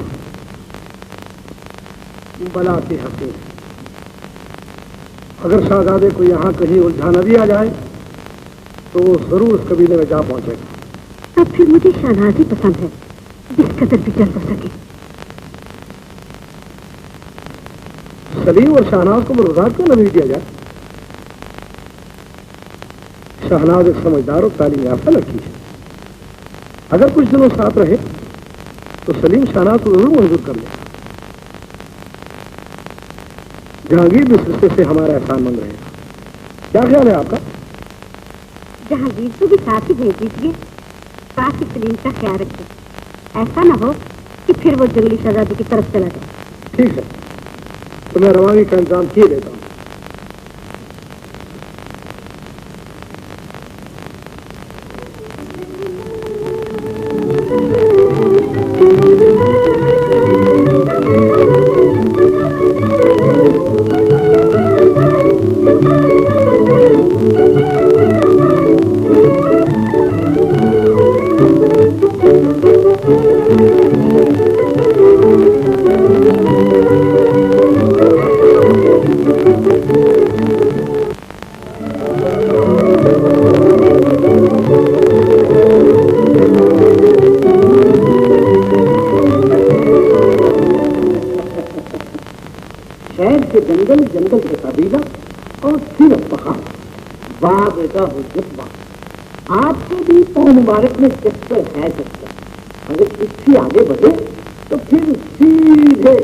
बलाते हंसे। अगर शहजादे को यहाँ कहीं उलझाना भी आ जाए तो वो जरूर उस कबीले में जा पहुंचेगा। तब फिर मुझे शहजादी पसंद है जिस कदर भी चल सके। सलीम और शहनाज को मुर्दात क्यों नहीं दिया जाए? शहनाज एक समझदार और तालीम याफ्ता लड़की है। अगर कुछ दिनों साथ रहे तो सलीम शहनाज को जरूर मंजूर कर ले। जहांगीर भी इस रिश्ते से हमारा एहसानमंद रहेगा। क्या ख्याल है आपका? जहांगीर को भी साथ ही भेज दीजिए। साथ ही सलीम का ख्याल रखिए। ऐसा ना हो कि फिर वो जंगली शहजादी की तरफ चला जाए। ठीक है, तो मैं रवानी का इंतजाम किए देता हूँ। जंगल जंगल से कबीला और फिर पहाड़। वाह बेटा हुज्जत वाह, आपके भी तो मुबारक में चक्कर है चक्कर। अगर इससे आगे बढ़े तो फिर सीधे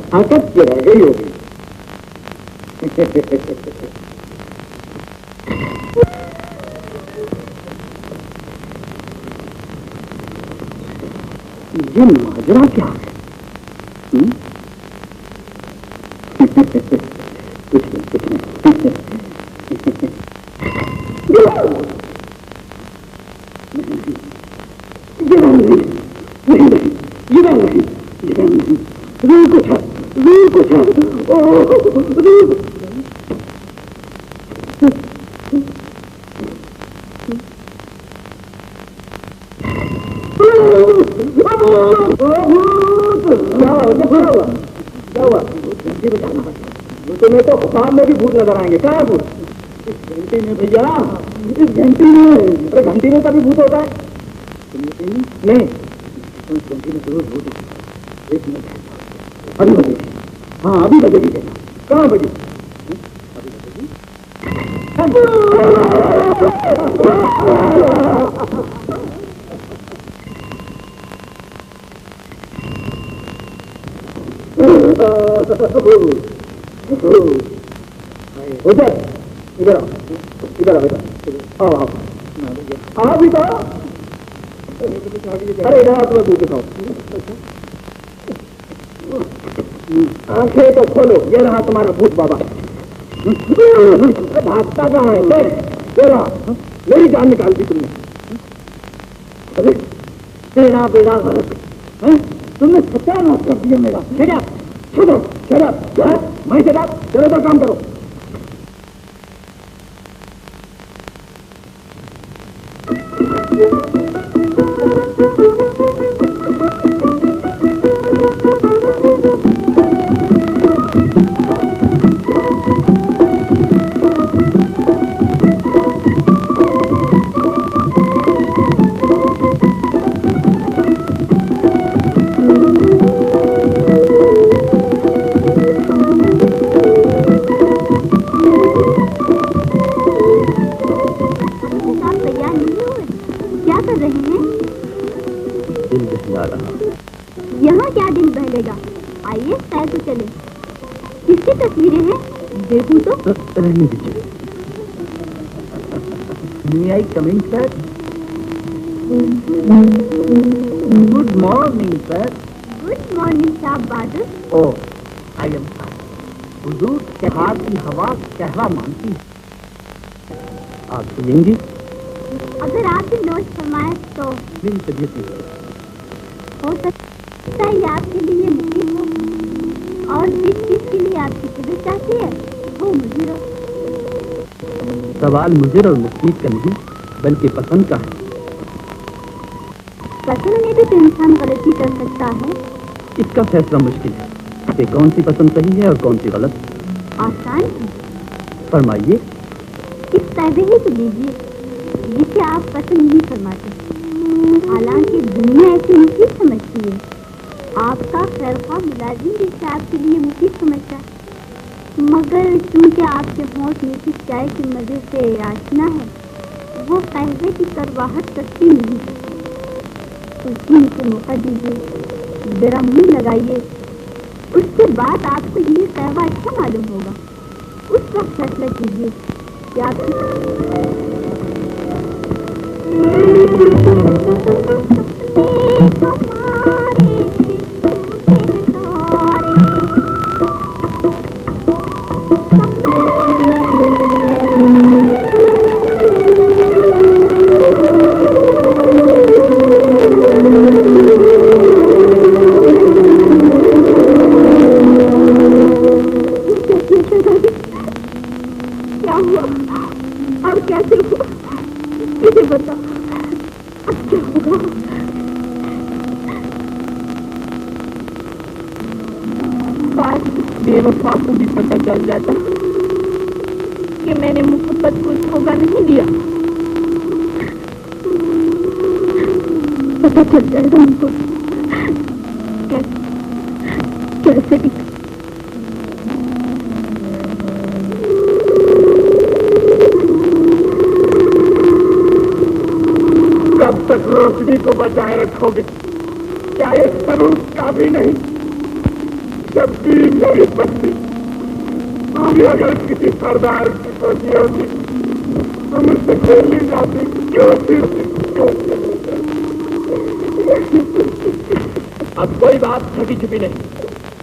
ताकत की रह गई होगी। ये माजरा क्या है? कुछ नहीं। तुम्हें तो ख्वाब में भी भूत नजर आएंगे। क्या है भूत? इस घंटी में भैया, इस घंटी में। अरे घंटी में कभी भूत होता है? नहीं, इस घंटी में जरूर भूत है। एक मिनट, अभी बजेगी। हाँ अभी बजेगी। कहाँ बजी? अभी बजेगी। उधर इधर आओ, इधर आओ बेटा, आओ आओ आओ भी तो। अरे इधर आओ, तुम्हें दूध दिखाओ। आंखें तो खोलो, ये रहा तुम्हारा भूत बाबा। भागता कहाँ है? तेरा मेरी जान निकाल दी तुमने। अरे तेरा बेड़ा गलत है, तुमने सत्यानाश कर दिया मेरा। मैं चलो तो काम करो। यहाँ क्या दिल बहलेगा? आइए तय तो चले। किसकी तस्वीरें हैं? देखूं तो। रहने दीजिए। May I come in, sir? Good morning, sir. Good morning साहब बहादुर। Oh, I am fine. हुजूर त्योहार की हवा कहवा मानती है। आप सुनेंगी? अगर आप भी नोट फरमाए तो। मेरी तबीयत नहीं हो सकता है आपके लिए मुफीद हो, और जिस चीज के लिए आपकी तबीयत चाहती है वो मुझे हो। सवाल मुझे और मुफीद का नहीं बल्कि पसंद का है। पसंद में भी तो इंसान गलती कर सकता है। इसका फैसला मुश्किल है कि कौन सी पसंद सही है और कौन सी गलत। आसान है। फरमाइए। इस तैबे ही तो लीजिए जिसे आप पसंद नहीं फरमाते, हालांकि दुनिया ऐसे मुफीद समझती है। आपका खैरख्वाह मुलाजिम जिसे आपके लिए मुफीद समझता है, मगर चूंकि आपके होंठ मीठी चाय के मजे से आशना है, वो कहवे की करवाहट करती नहीं। उसी से मौका दीजिए, जरा मुंह लगाइए, उसके बाद आपको ये कहवा अच्छा मालूम होगा। उस वक्त फैसला कीजिए कि आप क्या हुआ और कैसे हुआ, मुझे बता। अब क्या होगा? बेवफा को भी पता चल जाता कि मैंने मोहब्बत को धोखा नहीं दिया। पता चल जाएगा उनको कैसे भी। कब तक रोशनी को बचाए रखोगे? क्या एक तरुण का भी नहीं? जब भी मेरी बस्ती आगे अगर किसी सरदार की फौजी होती तो मुझसे खेल ली जाती। क्यों अब कोई बात छुपी छुपी नहीं।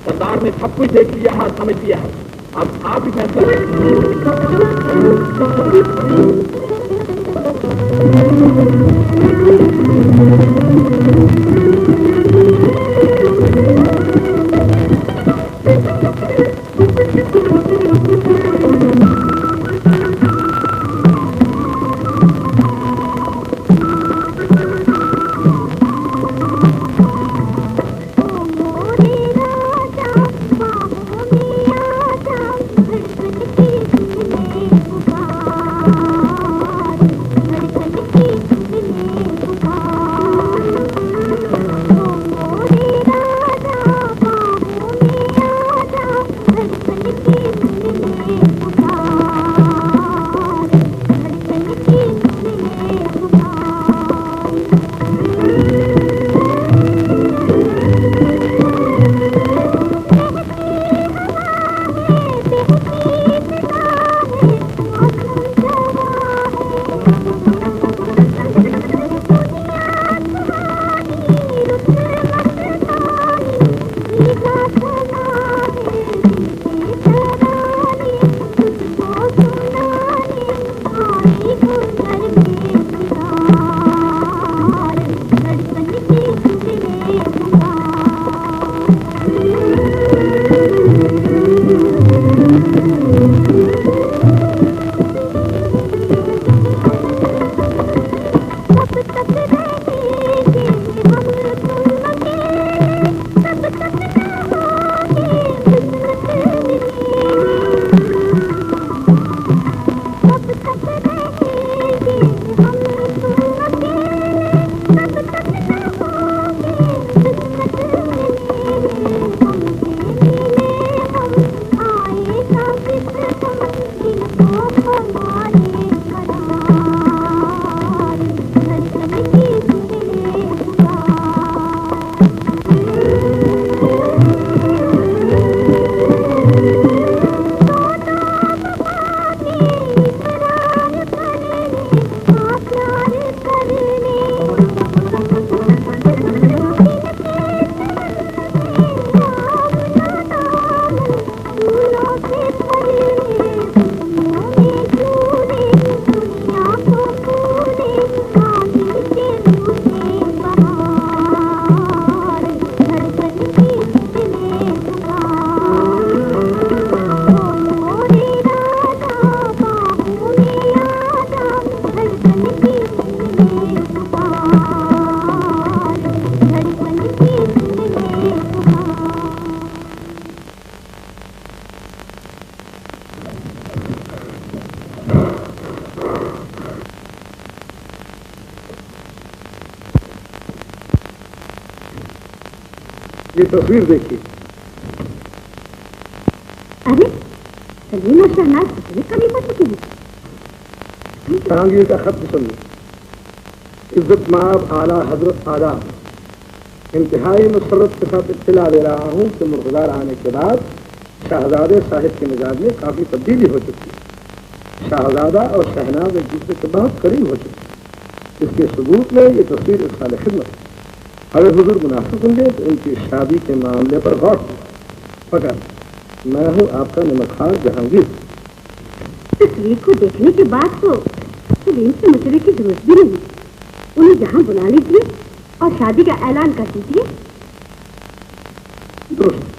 सरदार ने सब कुछ देख लिया है, समझ लिया है। अब आप ही फैसला पुकार ये तस्वीर देखिए। अरे सलीम और शहनाज कितने करीब हो चुके हैं। जहांगीर का खत सुनिए। इज्जत माब आला हजरत आदाब, इंतहाई मुसरत के साथ इत्तला दे रहा हूँ कि मुर्तज़ा आने के बाद शहजादे साहिब के मिजाज में काफी तब्दीली हो चुकी है। शहजादा और शहनाज एक दूसरे के बहुत करीब हो चुके हैं। इसके सबूत में ये तस्वीर इस साल खिदमत है। अगर हुजूर मुनासिब होंगे तो उनकी शादी के मामले पर गौर पकड़। मैं हूँ आपका नमकखार जहांगीर। तस्वीर को देखने के बाद तो सलीम से मशवरे की जरूरत भी नहीं। उन्हें यहाँ बुला लीजिए और शादी का ऐलान कर दीजिए। दुरुस्त।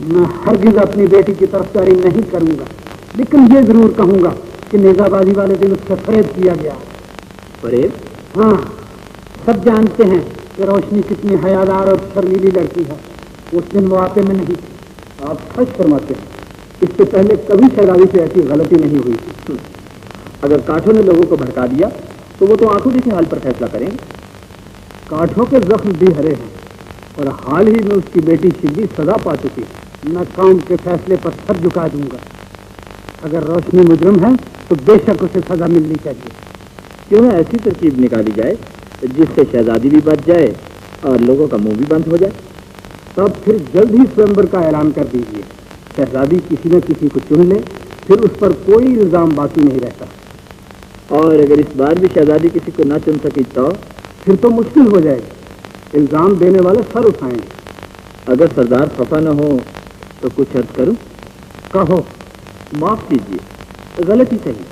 मैं हरगिज अपनी बेटी की तरफदारी नहीं करूंगा, लेकिन ये जरूर कहूंगा कि नेजाबाजी वाले दिन उससे फरेब किया गया। फरेब? हाँ, सब जानते हैं कि रोशनी कितनी हयादार और शर्मीली लड़की है। उस दिन मौके में नहीं। आप सच फरमाते हैं। इससे पहले कभी शहजादी से ऐसी गलती नहीं हुई थी। अगर काठों ने लोगों को भड़का दिया तो वो तो आंखों देखे हाल पर फैसला करेंगे। काठों के जख्म भी हरे हैं और हाल ही में उसकी बेटी शिल्ली सजा पा चुकी है। मैं कौम के फैसले पर सर झुका दूंगा। अगर रोशनी मुजरिम है तो बेशक उसे सजा मिलनी चाहिए। क्यों ना ऐसी तरकीब निकाली जाए जिससे शहजादी भी बच जाए और लोगों का मुंह भी बंद हो जाए। तब फिर जल्द ही स्वयंवर का ऐलान कर दीजिए। शहजादी किसी न किसी को चुन ले, फिर उस पर कोई इल्जाम बाकी नहीं रहता। और अगर इस बार भी शहजादी किसी को न चुन सकी तो फिर तो मुश्किल हो जाएगी। इल्जाम देने वाले सर उठाएंगे। अगर सरदार खफा न हो तो कुछ अर्ज करूं? कहो। माफ कीजिए, गलती सही,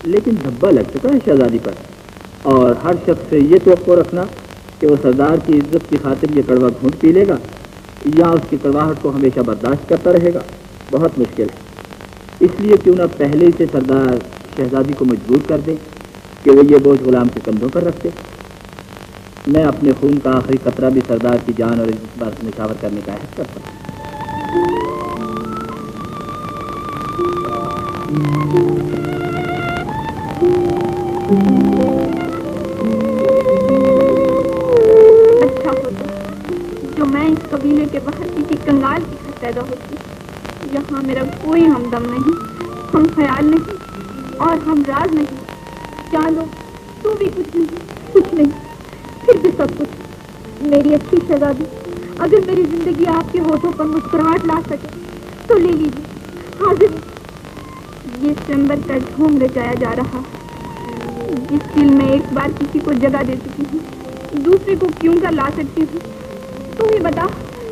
लेकिन धब्बा लग चुका है शहजादी पर। और हर शख्स से ये तवक्को रखना कि वो सरदार की इज्जत की खातिर ये कड़वा घूंट पी लेगा या उसकी कड़वाहट को हमेशा बर्दाश्त करता रहेगा, बहुत मुश्किल है। इसलिए क्यों ना पहले ही से सरदार शहजादी को मजबूर कर दे कि वो ये बोझ गुलाम के कंधों पर रखते। मैं अपने खून का आखिरी कतरा भी सरदार की जान और इज्जत पर निछावर करने का अहद करता हूँ। अच्छा होता जो मैं इस कबीले के बाहर किसी कंगाल के घर पैदा होती। यहाँ मेरा कोई हमदम नहीं, हम ख्याल नहीं और हम राज नहीं। जानो तू भी कुछ नहीं, फिर भी सब कुछ। मेरी अच्छी शहजादी, अगर मेरी जिंदगी आपके होठों पर मुस्कुराहट ला सके तो ले लीजिए। हाजिर ये स्वयंवर का झूम रचाया जा रहा है। जिस दिल में एक बार किसी को जगह दे चुकी हूँ, दूसरे को क्यों कर ला सकती हूँ? तू ही बता,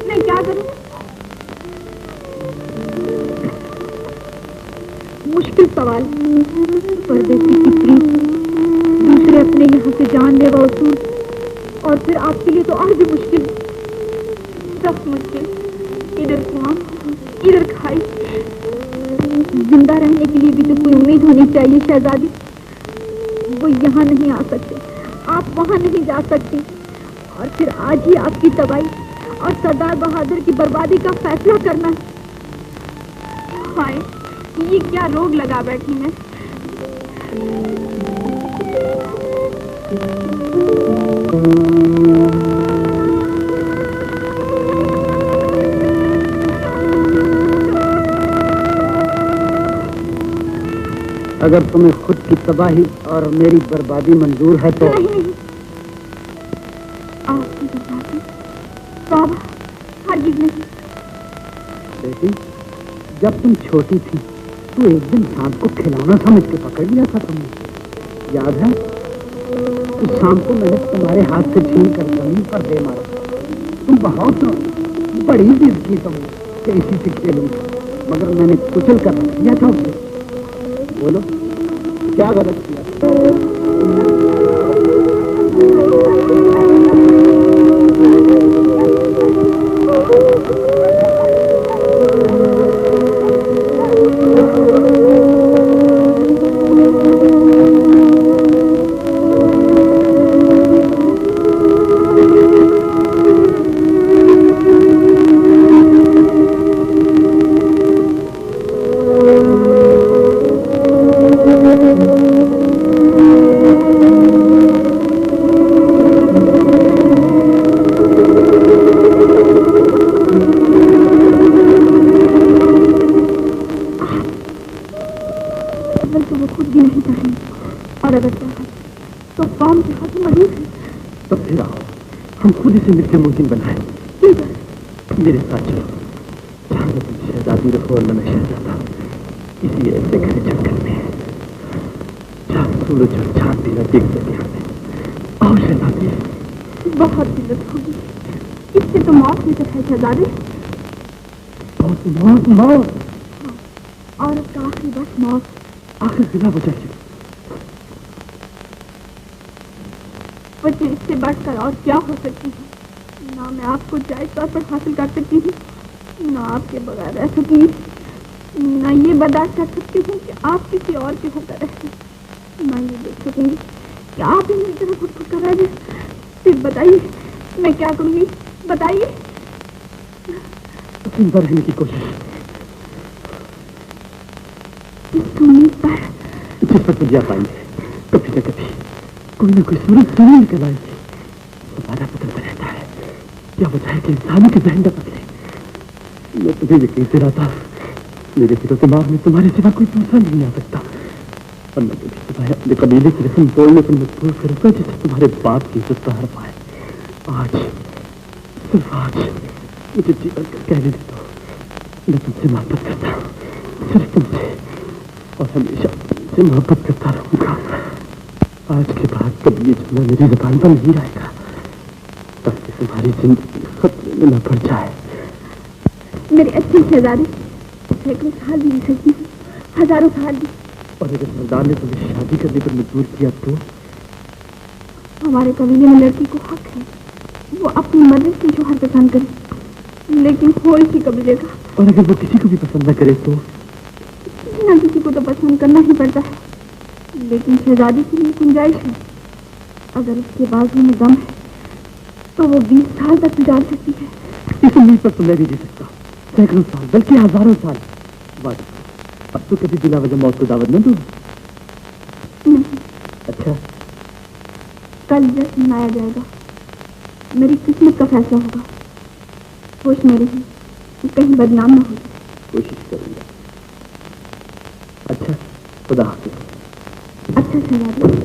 मैं क्या करूँ? मुश्किल सवाल। परदेसी की प्रीत, दूसरे अपने यहाँ से जानलेवा उसूल, और फिर आपके लिए तो और भी मुश्किल, सब मुश्किल। इधर कुआं, इधर खाई। जिंदा रहने के लिए भी तो कोई उम्मीद होनी चाहिए शहजादी। वो यहाँ नहीं आ सकते, आप वहाँ नहीं जा सकती, और फिर आज ही आपकी तबाही और सरदार बहादुर की बर्बादी का फैसला करना है। हाय, ये क्या रोग लगा बैठी मैं। अगर तुम्हें खुद की तबाही और मेरी बर्बादी मंजूर है तो नहीं, आपकी बर्बादी बाबा, हरगिज़ नहीं। बेटी, जब तुम छोटी थी तो एक दिन सांप को खिलौना समझ के पकड़ लिया था तुमने, याद है? उस सांप को मैंने तुम्हारे हाथ से छीन कर जमीन पर दे मारा। तुम बहुत बड़ी जिद की तुमने कि इसी से खेलूंगा, मगर मैंने कुचल कर रख दिया था उसे। बोलो, क्या गलत किया? काम के हाथ मजबूर है। तो फिर आओ हम खुद इसे मिलकर मुमकिन बनाए। ठीक है, मेरे साथ चलो। जहाँ तुम शहजादी रखो और मैं शहजादा, इसी ऐसे घर चक्कर में जहाँ सूरज और चांद भी न देख सके हमें। आओ शहजादी। बहुत दिक्कत होगी, इससे तो मौत नहीं सकता शहजादे। मौत मौत मौत, औरत का आखिरी बस मौत। आखिर बिना वजह के वजह इससे बढ़कर और क्या हो सकती है? ना मैं आपको जायज तौर पर हासिल कर सकती हूँ, ना आपके बगैर रह सकती, ना ये बर्दाश्त कर सकती हूँ कि आप किसी और के होकर रहे, ना ये देख सकूंगी कि आप ही मेरी तरह खुद कर रह जाए। फिर बताइए मैं क्या करूँगी, बताइए। जिंदा रहने की कोशिश, इस उम्मीद पर जिस पर तुझे पाएंगे कभी न कभी कोई ना कोई सूरत जरूर निकल आएगी। हमारा बदलता रहता है, क्या वजह है कि इंसानों के जहन न बदले। मैं तुझे यकीन से रहा था, मेरे दिलो दिमाग में तुम्हारे सिवा कोई दूसरा नहीं आ सकता, और मैं तुझे तुम्हारे अपने कबीले की रस्म तोड़ने पर मजबूर करूंगा जिससे तुम्हारे बाप की इज्जत हर पाए। आज, सिर्फ आज मुझे जीवन कर कहने दे दो, मैं तुमसे मोहब्बत करता हूँ, सिर्फ तुमसे, और हमेशा तुमसे मोहब्बत करता रहूंगा। आज के बाद कभी ये जुमला मेरी ज़बान पर नहीं आएगा, ताकि तुम्हारी जिंदगी खतरे में न पड़ जाए। मेरे अच्छे शहजादे, सैकड़ों साल भी जी सकती हूँ, हजारों साल भी। और अगर सरदार ने तुम्हें शादी करने पर मजबूर किया तो? हमारे कबीले में लड़की को हक है वो अपनी मर्जी से शोहर पसंद करे, लेकिन हो इसी कबीले का। और अगर वो किसी को भी पसंद न करे तो? किसी न किसी को तो पसंद करना ही पड़ता है, लेकिन शहजादी के लिए गुंजाइश है। अगर उसके बाजू में दम है तो वो 20 साल तक गुजार सकती है। इस उम्मीद पर तो मैं भी जी सकता हूँ, सैकड़ों साल बल्कि हजारों साल। वादा, अब तो कभी बिना वजह मौत को दावत न दूँ। नहीं। अच्छा, कल जश्न मनाया जाएगा, मेरी किस्मत का फैसला होगा। होश में रही, कहीं बदनाम न हो। कोशिश करूंगा। अच्छा, खुदा हाफिज़। अच्छा शहजादी।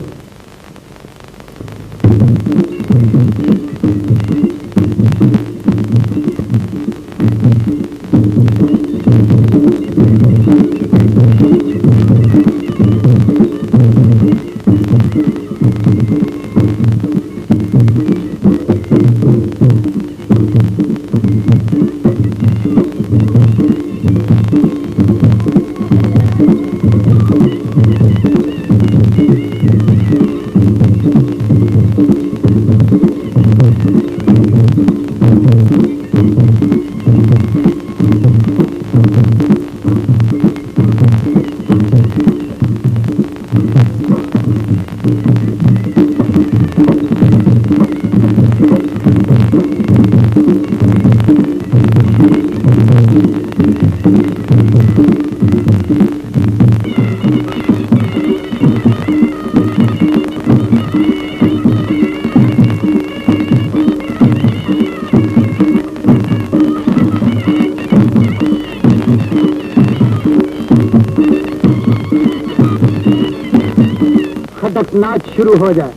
नाच शुरू हो जाए।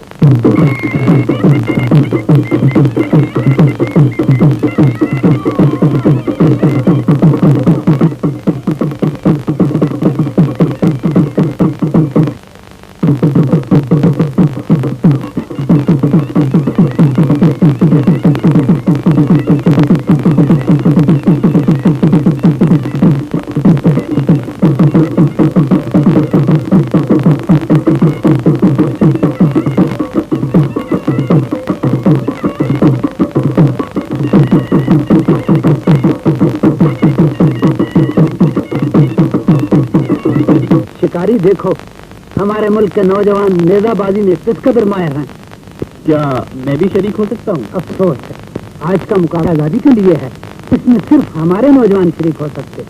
शिकारी देखो, हमारे मुल्क के नौजवान नेजाबाजी में किस कदर माहिर हैं। क्या मैं भी शरीक हो सकता हूँ? अफसोस है, आज का मुकाबला आजादी के लिए है, इसमें सिर्फ हमारे नौजवान शरीक हो सकते।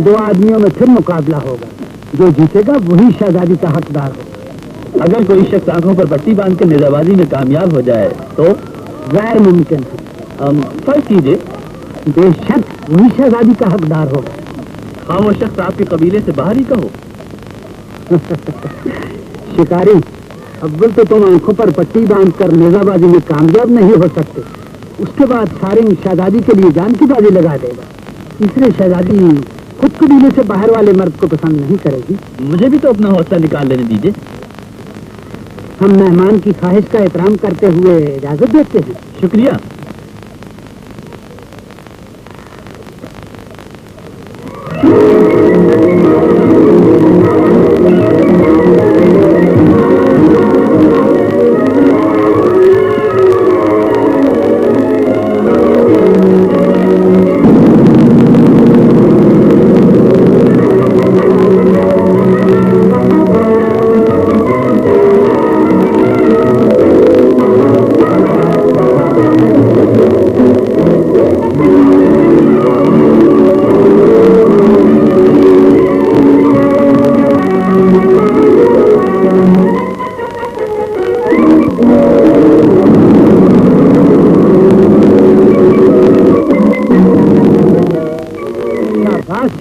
दो आदमियों में फिर मुकाबला होगा। जो जीतेगा वही शहजादी का हकदार होगा। अगर कोई शख्स आंखों पर पट्टी बांधकर निजाबाजी में कामयाब हो जाए तो गैर मुमकिन है। फर्ज कीजिए बेशक वही शहजादी का हकदार होगा। हाँ, वो शख्स आपके कबीले से बाहर ही का हो। शिकारी, अव्वल तो तुम आंखों पर पट्टी बांधकर नेजाबाजी में कामयाब नहीं हो सकते, उसके बाद सारिंग शहजादी के लिए जान की बाजी लगा देगा। तीसरे शहजादी खुद कबीले से बाहर वाले मर्द को पसंद नहीं करेगी। मुझे भी तो अपना हौसला निकाल लेने दीजिए। हम मेहमान की ख्वाहिश का एहतराम करते हुए इजाजत देते हैं। शुक्रिया।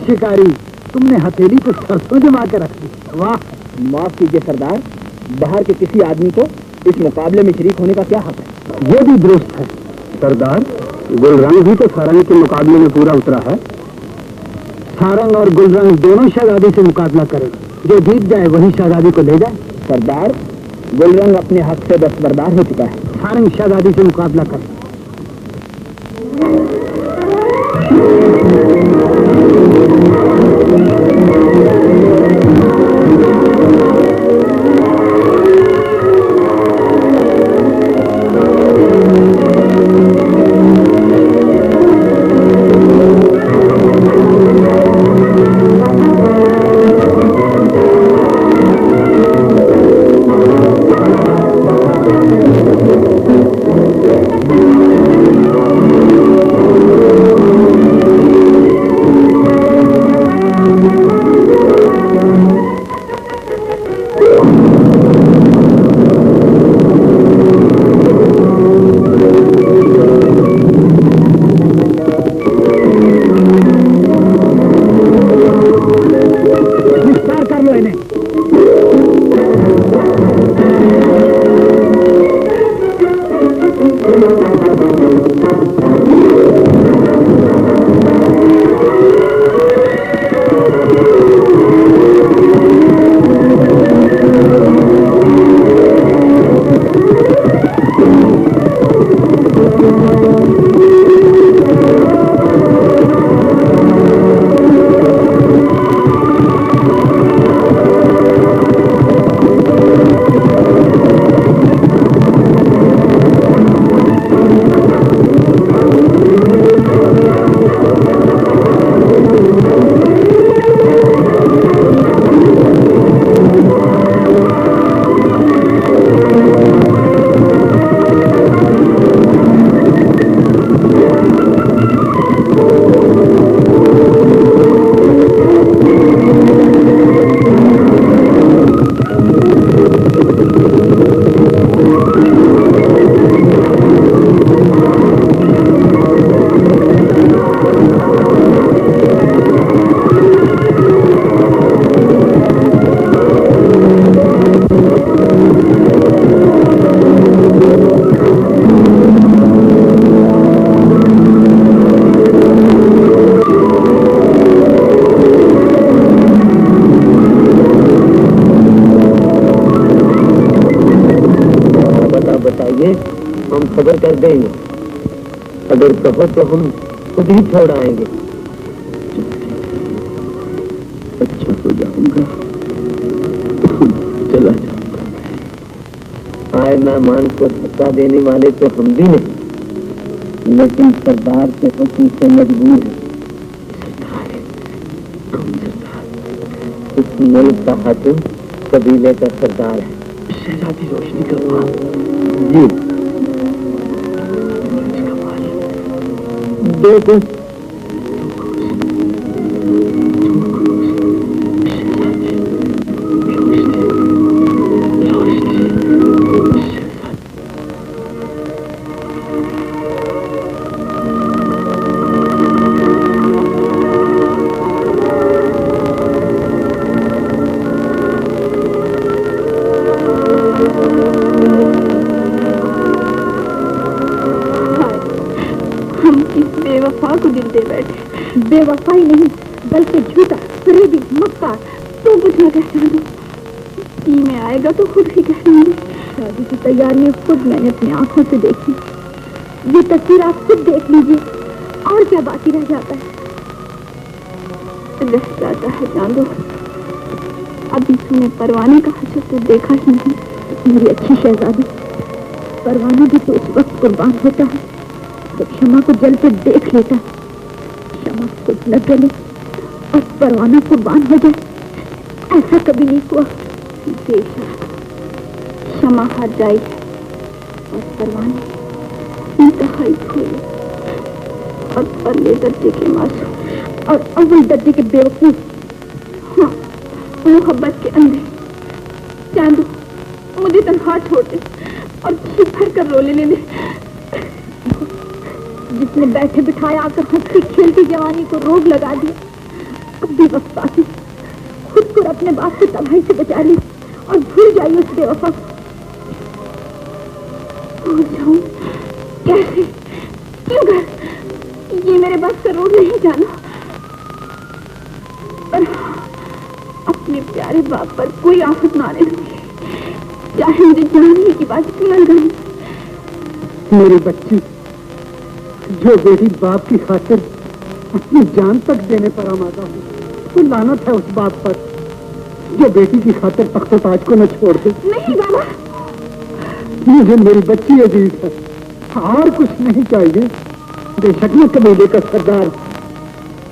शिकारी, तुमने हथेली पर सरसों जमा कर रख दी। वाह! माफ कीजिए सरदार, बाहर के किसी आदमी को इस मुकाबले में शरीक होने का क्या हक है? ये भी दुरुस्त है। सरदार, गुलरंग भी तो सारंग के मुकाबले में पूरा उतरा है। सारंग और गुलरंग दोनों शहजादी से मुकाबला करेगा। जो जीत जाए वही शहजादी को ले जाए। सरदार, गुलरंग अपने हक से दस्तबरदार हो चुका है। सारंग शहजादी से मुकाबला करे। हम खबर कर देंगे, अगर कहो तो हम खुद ही छोड़ आएंगे। जाऊंगा, चला जाऊंगा। आए मेहमान को धक्का देने वाले तो हम भी नहीं, लेकिन सरदार के हुक्म से मजबूर है। इस मुल्क का हाकिम कबीले का सरदार है, शहजादी रोशनी का बाप। जी देखो, बेवफाई नहीं बल्कि झूठा, फरेबी, मक्कार, तो कुछ न कह दो। पी में आएगा तो खुद ही कह दूंगी। शादी की तैयारियां खुद मैंने अपनी आंखों से देखी। ये तस्वीर आप खुद देख लीजिए, और क्या बाकी रह जाता है? रह जाता है चांदो, अभी तूने परवाने का हशर तो देखा ही नहीं। मेरी अच्छी शहजादी, परवाना भी तो उस वक्त कुर्बान होता है जब क्षमा को जल पे देख लेता है। क्षमा खुद न जले और परवाना कुर्बान हो जाए, ऐसा कभी नहीं हुआ। बेशक क्षमा हार जाए और परवाने इंतहाई खोले और परले दर्जे के मासूम और अव्वल दर्जे के बेवकूफ, हाँ, मोहब्बत के अंधे। चांदू, मुझे तन्हा छोड़ दे और जी भर कर रो लेने दे। जिसने बैठे बिठाए आकर हंसती खेलती जवानी को रोग लगा दिया, अब बेवफा से खुद को अपने बाप से तबाही से बचा ली और भूल जाइए उस बेवफा को। भूल जाऊं कैसे, क्यों कर? ये मेरे बस का रोग नहीं जाना। पर अपने प्यारे बाप पर कोई आफत ना आने दूंगी, चाहे मुझे जानने की बात क्यों न लगानी। मेरी बच्ची, जो बेटी बाप की खातिर अपनी जान तक देने पर आमादा हो, तो लानत है उस बाप पर जो बेटी की खातिर तख्त ताज को न छोड़ दे। नहीं बाबा, मुझे मेरी बच्ची अजीज है, और कुछ नहीं चाहिए। बेशक मैं कबीले का सरदार,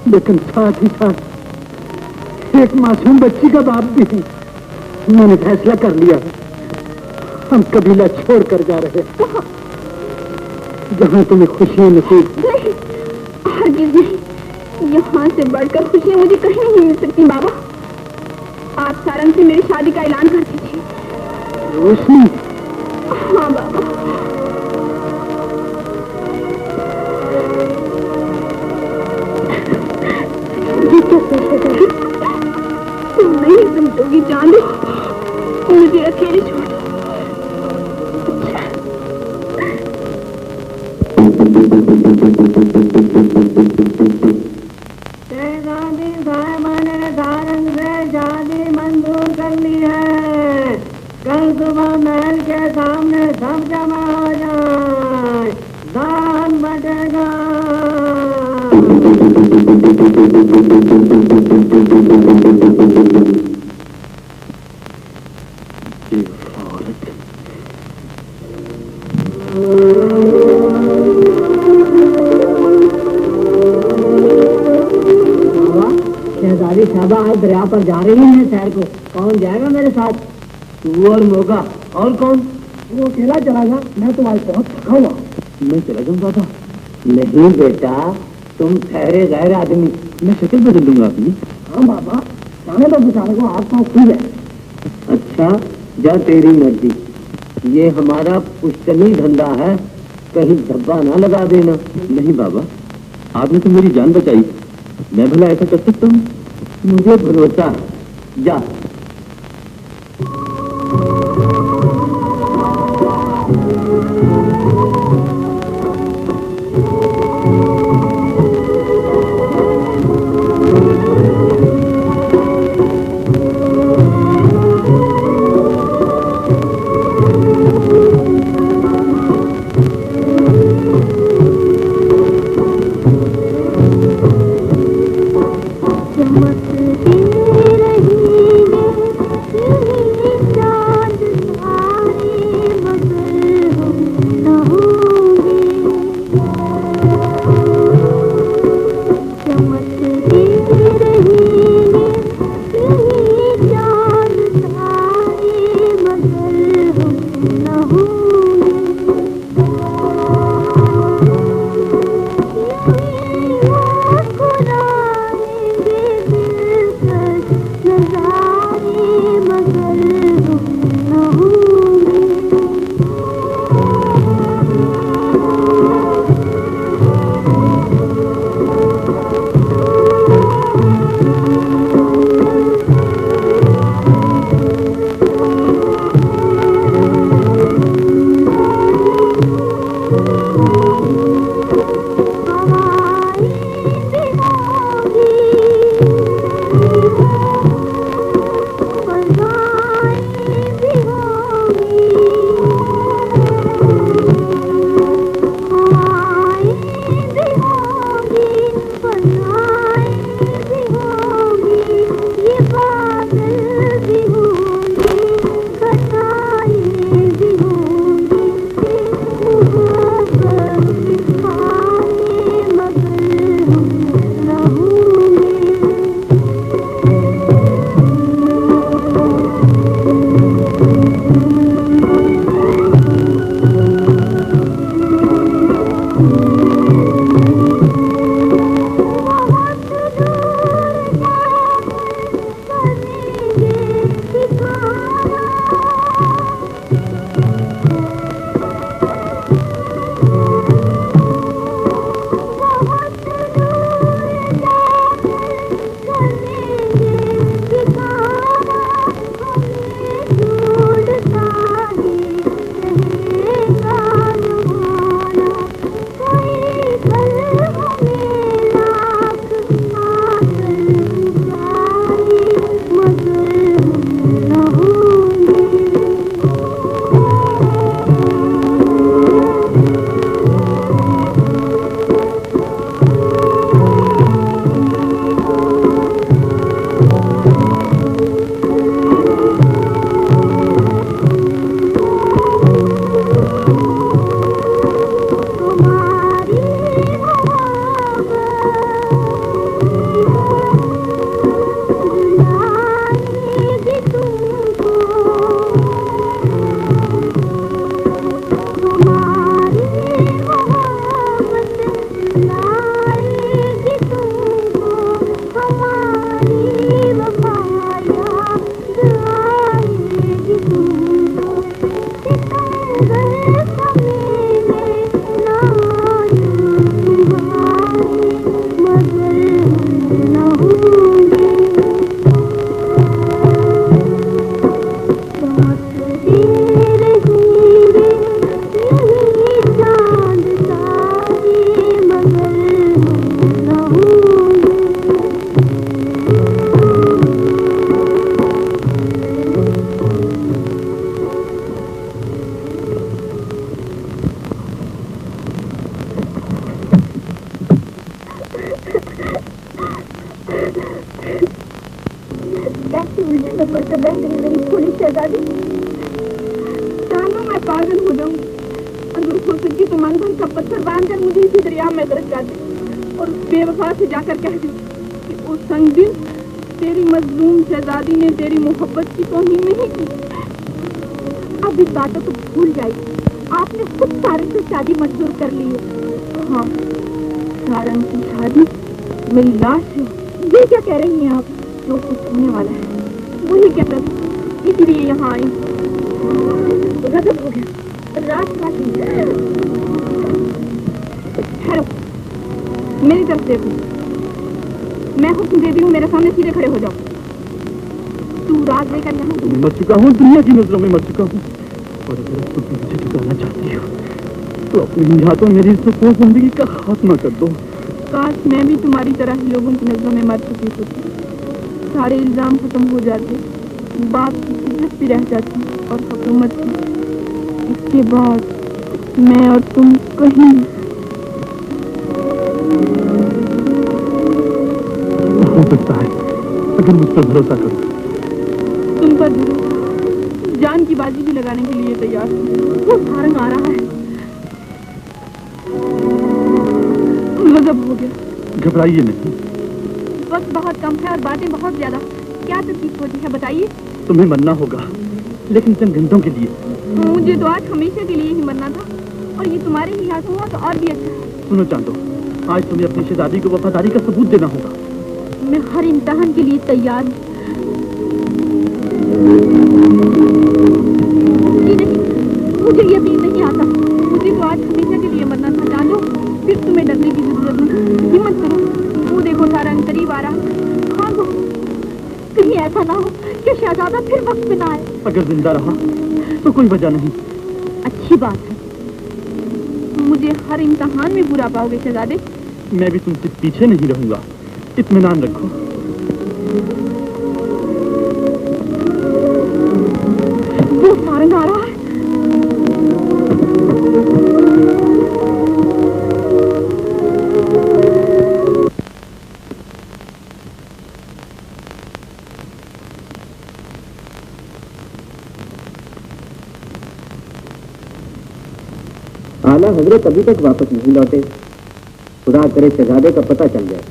लेकिन साथ ही साथ एक मासूम बच्ची का बाप भी हूँ। मैंने फैसला कर लिया है, हम कबीला छोड़ कर जा रहे हैं जहाँ तुम्हें खुशियाँ नसीब। नहीं, हरगिज़ नहीं। यहाँ से बढ़कर खुशियाँ मुझे कहीं नहीं मिल सकती बाबा। आप सारंग से मेरी शादी का ऐलान कर दीजिए। रोशनी? हाँ बाबा। तुम नहीं समझोगी चांदू, मुझे अकेले छोड़ दो। शहजादी साहिबा ने सारंग से शादी मंजूर कर ली है। कल सुबह महल के सामने सब जमा हो जाए, दान बटेगा। शहजादी साहबा आज दरिया पर जा रही हैं सैर को। कौन जाएगा मेरे साथ? तू और मोगा। और कौन? वो अकेला चला जा, मैं तो आज बहुत थका हुआ। मैं चला जाऊँ बाबा? नहीं बेटा, तुम ठहरे गैर आदमी। मैं शक्ल बदल दूंगा अपनी। हाँ बाबा, जाने तो बेचारे को आप पाँव खुल है। अच्छा, जा तेरी मर्जी। ये हमारा पुश्तनी धंधा है, कहीं धब्बा ना लगा देना। नहीं बाबा, आपने तो मेरी जान बचाई, मैं भला ऐसा कर सकता हूँ? मुझे भरोसा है, जा। चमकती रही ऐसी उलझन में पड़कर रह गई मेरी थोड़ी शहजादी। जानो मैं पागल हो जाऊंगी। अगर हो सके तो मन भर का पत्थर बांधकर मुझे इसी दरिया में दरका दे और बेवफा से जाकर कह दे कि उस संग दिन तेरी मजलूम शहजादी ने तेरी मोहब्बत की तौहीन नहीं की। अब इस बातों को भूल जाइए। आपने खुद सारंग से शादी मंजूर कर ली है। हाँ, सारंग की शादी मेरी लाश है। ये क्या कह रही हैं आप? जो कुछ होने वाला है वही कहता था, इसलिए यहाँ आई। गजब हो गया। ठहरो, मेरी तरफ देखो। मैं हुक्म देती हूँ, मेरे सामने सीधे खड़े हो जाओ। तू राज लेकर यहाँ मर चुका हूँ, दुनिया की नजरों में मर चुका हूँ। और अगर तुम मुझे चुकाना चाहती हो तो अपने हाथों मेरी सुकून जिंदगी का खात्मा कर दो। काश मैं भी तुम्हारी तरह ही लोगों की नजरों में मर चुकी होती। सारे इल्जाम खत्म हो जाते, बाप की इज्जत भी रह जाती और हुकूमत की। इसके बाद मैं और तुम कहीं। हो सकता है अगर मुझ पर भरोसा करो। तुम पर जान की बाजी भी लगाने के लिए तैयार हूँ। वो सारंग आ रहा है। गजब हो गया। घबराइए नहीं, वक्त बहुत कम है और बातें बहुत ज्यादा। क्या तकलीफ होती है बताइए। तुम्हें मरना होगा, लेकिन चंद घंटों के लिए। मुझे तो आज हमेशा के लिए ही मरना था और ये तुम्हारे ही हाथ हुआ तो और भी अच्छा है। सुनो चांदो, आज तुम्हें अपनी शहजादी को वफादारी का सबूत देना होगा। मैं हर इम्तिहान के लिए तैयार हूँ। मुझे यकीन नहीं आता। मुझे तो आज हमेशा के लिए मरना था। जानो, फिर तुम्हें डरने की जरूरत नहीं। हिम्मत करो। वो देखो सारंग करीब आ रहा है। हाँ तो कहीं ऐसा ना हो कि शहजादा फिर वक्त पे ना आए। अगर जिंदा रहा तो कोई वजह नहीं। अच्छी बात है। मुझे हर इम्तिहान में बुरा पाओगे शहजादे। मैं भी तुमसे पीछे नहीं रहूंगा, इत्मीनान रखो। वो सारंग आ रहा है। आला हजरत अभी तक वापस नहीं लौटे। खुदा करे शहजादे का पता चल जाए।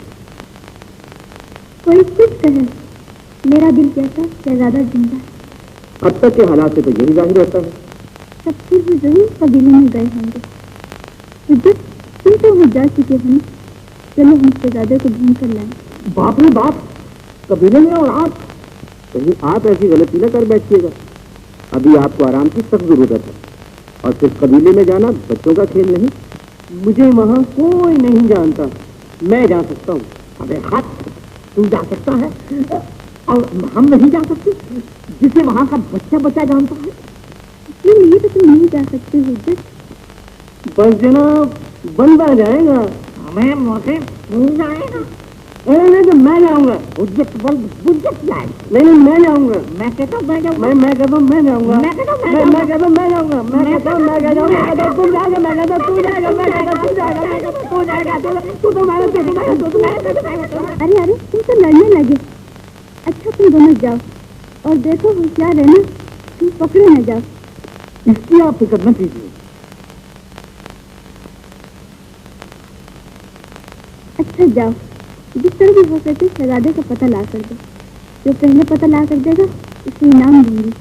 कोई कुछ कहे, मेरा दिल कहता शहजादा जिंदा है। अब तक के हालात से तो यही जाहिर होता है। तब फिर भी जरूर कबीले में गए होंगे। इज्जत तुम तो हो जा चुके हैं। चलो हम शहजादे को ढूंढ कर लाएं। बाप रे बाप, कबीले में और आप? कहीं आप ऐसी गलती न कर बैठिएगा। अभी आपको आराम की सख्त जरूरत है और सिर्फ कबीले में जाना बच्चों का खेल नहीं। मुझे वहाँ कोई नहीं जानता, मैं जा सकता हूँ। अबे हट, तू जा सकता है और हम नहीं जा सकते, जिसे वहाँ का बच्चा बच्चा जानता है। इसलिए तो तुम नहीं जा सकते हो। बस जनाब, बंदा जाएगा, हमें मौके मिल जाएगा। नहीं तो मैं जाऊंगा। बुज्जत जाए। नहीं मैं जाऊंगा। मैं कहता हूँ मैं जाऊंगा। मैं कहता हूँ मैं जाऊंगा। मैं कहता हूँ मैं जाऊंगा। मैं जाऊंगा। मैं कहता हूँ मैं जाऊंगा। तुम जाएगा। मैं कहता तू जाएगा। मैं कहता तू जाएगा। मैं कहता तू जाएगा। तू तो मेरे से जाएगा। तू तो मेरे से जाएगा। अरे तुम तो लड़ने लगे। अच्छा तुम दोनों जाओ और देखो होशियार रहना, तुम पकड़े न जाओ। इसकी आप फिक्र न कीजिए। अच्छा जाओ, जिस तरह भी हो सके शहजादे का पता ला कर दो। जो पहले पता ला कर देगा उसे इनाम दूंगी।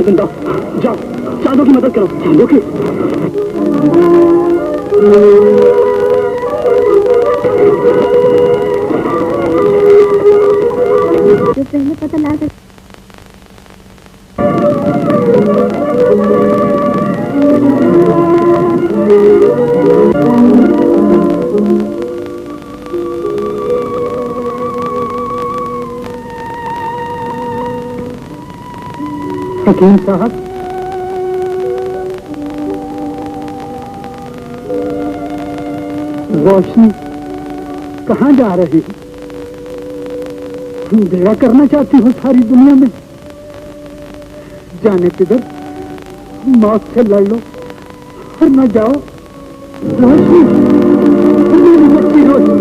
जिंदा। जाओ चांदो की मदद करो। चांदो की जो पहले पता ला सकते हकीम साहब, रोशनी कहाँ जा रही है? दया करना चाहती हो सारी दुनिया में? जाने किधर, मौत से लड़ लो और न जाओ। रोशनी, मेरी बच्ची रोशनी।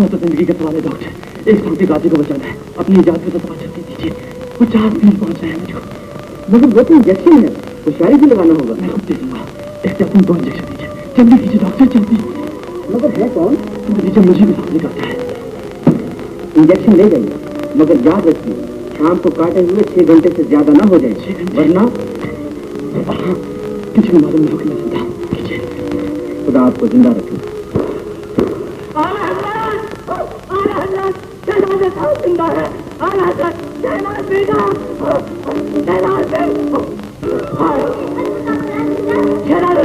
तो जिंदगी के सवाल है डॉक्टर। एक छोटी गाजी को बचाना है। अपनी इजाजत पे तो तवज्जो दे दीजिए। वो 4 दिन पहुंच रहे हैं मुझको। मगर वो तो इंजेक्शन है, होशियारी से लगाना होगा। मैं खुद दे दूंगा। एहतियातन 2 इंजेक्शन दीजिए। जल्दी कीजिए डॉक्टर, जल्दी। मगर है कौन? दीजिए, मुझे भी सामने करता है। इंजेक्शन ले जाइए, मगर याद रखिए शाम को काटे हुए 6 घंटे से ज्यादा ना हो जाए, वरना किसी को मालूम नहीं हो कि मैं जिंदा हूँ। कीजिए, खुदा आपको जिंदा रखे। जिंदा है।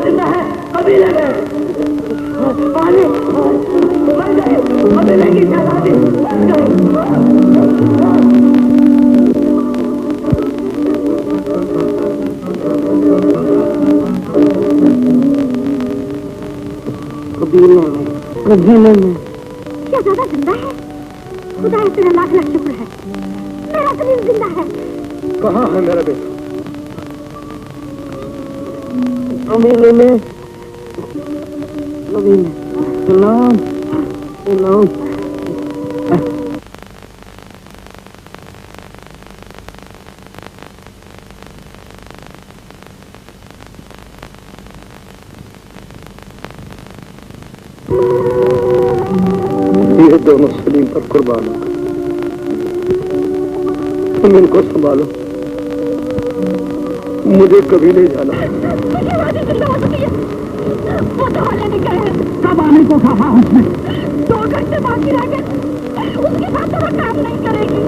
जिंदा है। अभी लगे पानी मर गए। अभी लगी शहनादी मर गई। कबीले में क्या ज्यादा जिंदा है? खुदा तेरा लाख लाख शुक्र है। मेरा कलीम जिंदा है। कहाँ है मेरा बेटा? कबीले में। कबीले सलाम सलाम। ये दोनों सलीम पर कुर्बान हो। तुम इनको संभालो, मुझे कभी नहीं जाना। वो तो हाले नहीं गए हैं। कब आने को कहा उसने? 2 घंटे बाकी रह गए। उसके बाद तो वो काम नहीं करेगी।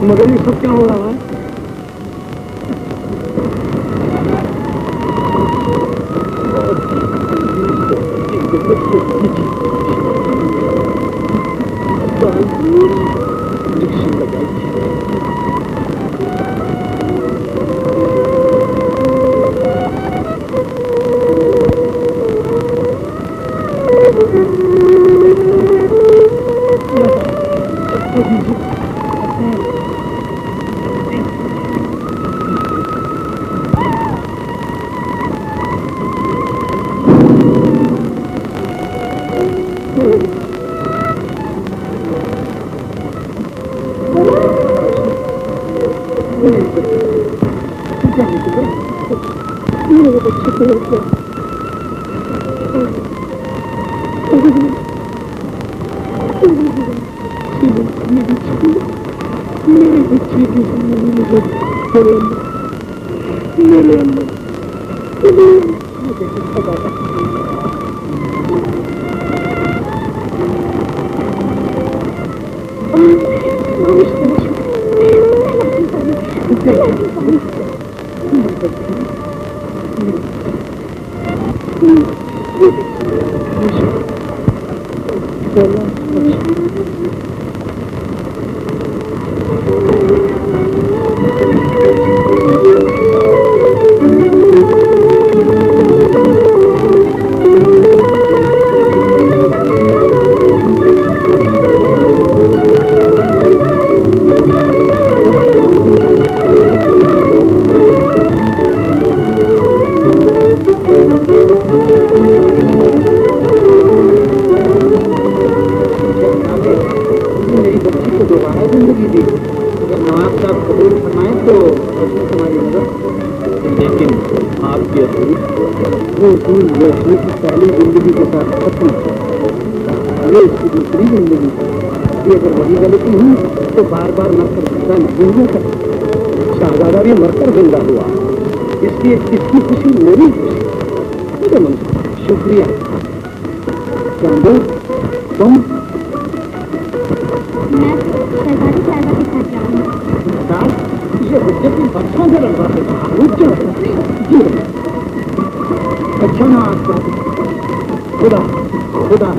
मगर ये सब क्या हो रहा है? पहली जिंदगी के साथ खत्म, ये इसकी दूसरी जिंदगी शादी अगर वही गलती हुई तो बार बार मरकर जिंदा नहीं हुआ कर। शहजादा भी मरकर जिंदा हुआ, इसलिए किसकी खुशी मेरी खुशी। शुक्रिया। चांदो तुम? मैं शहजादी साहबा के साथ जाऊंगी। ये बच्चे की बच्चों से लड़वा है। रुक जाओ जी। अच्छा ना आपका खुदा खुदा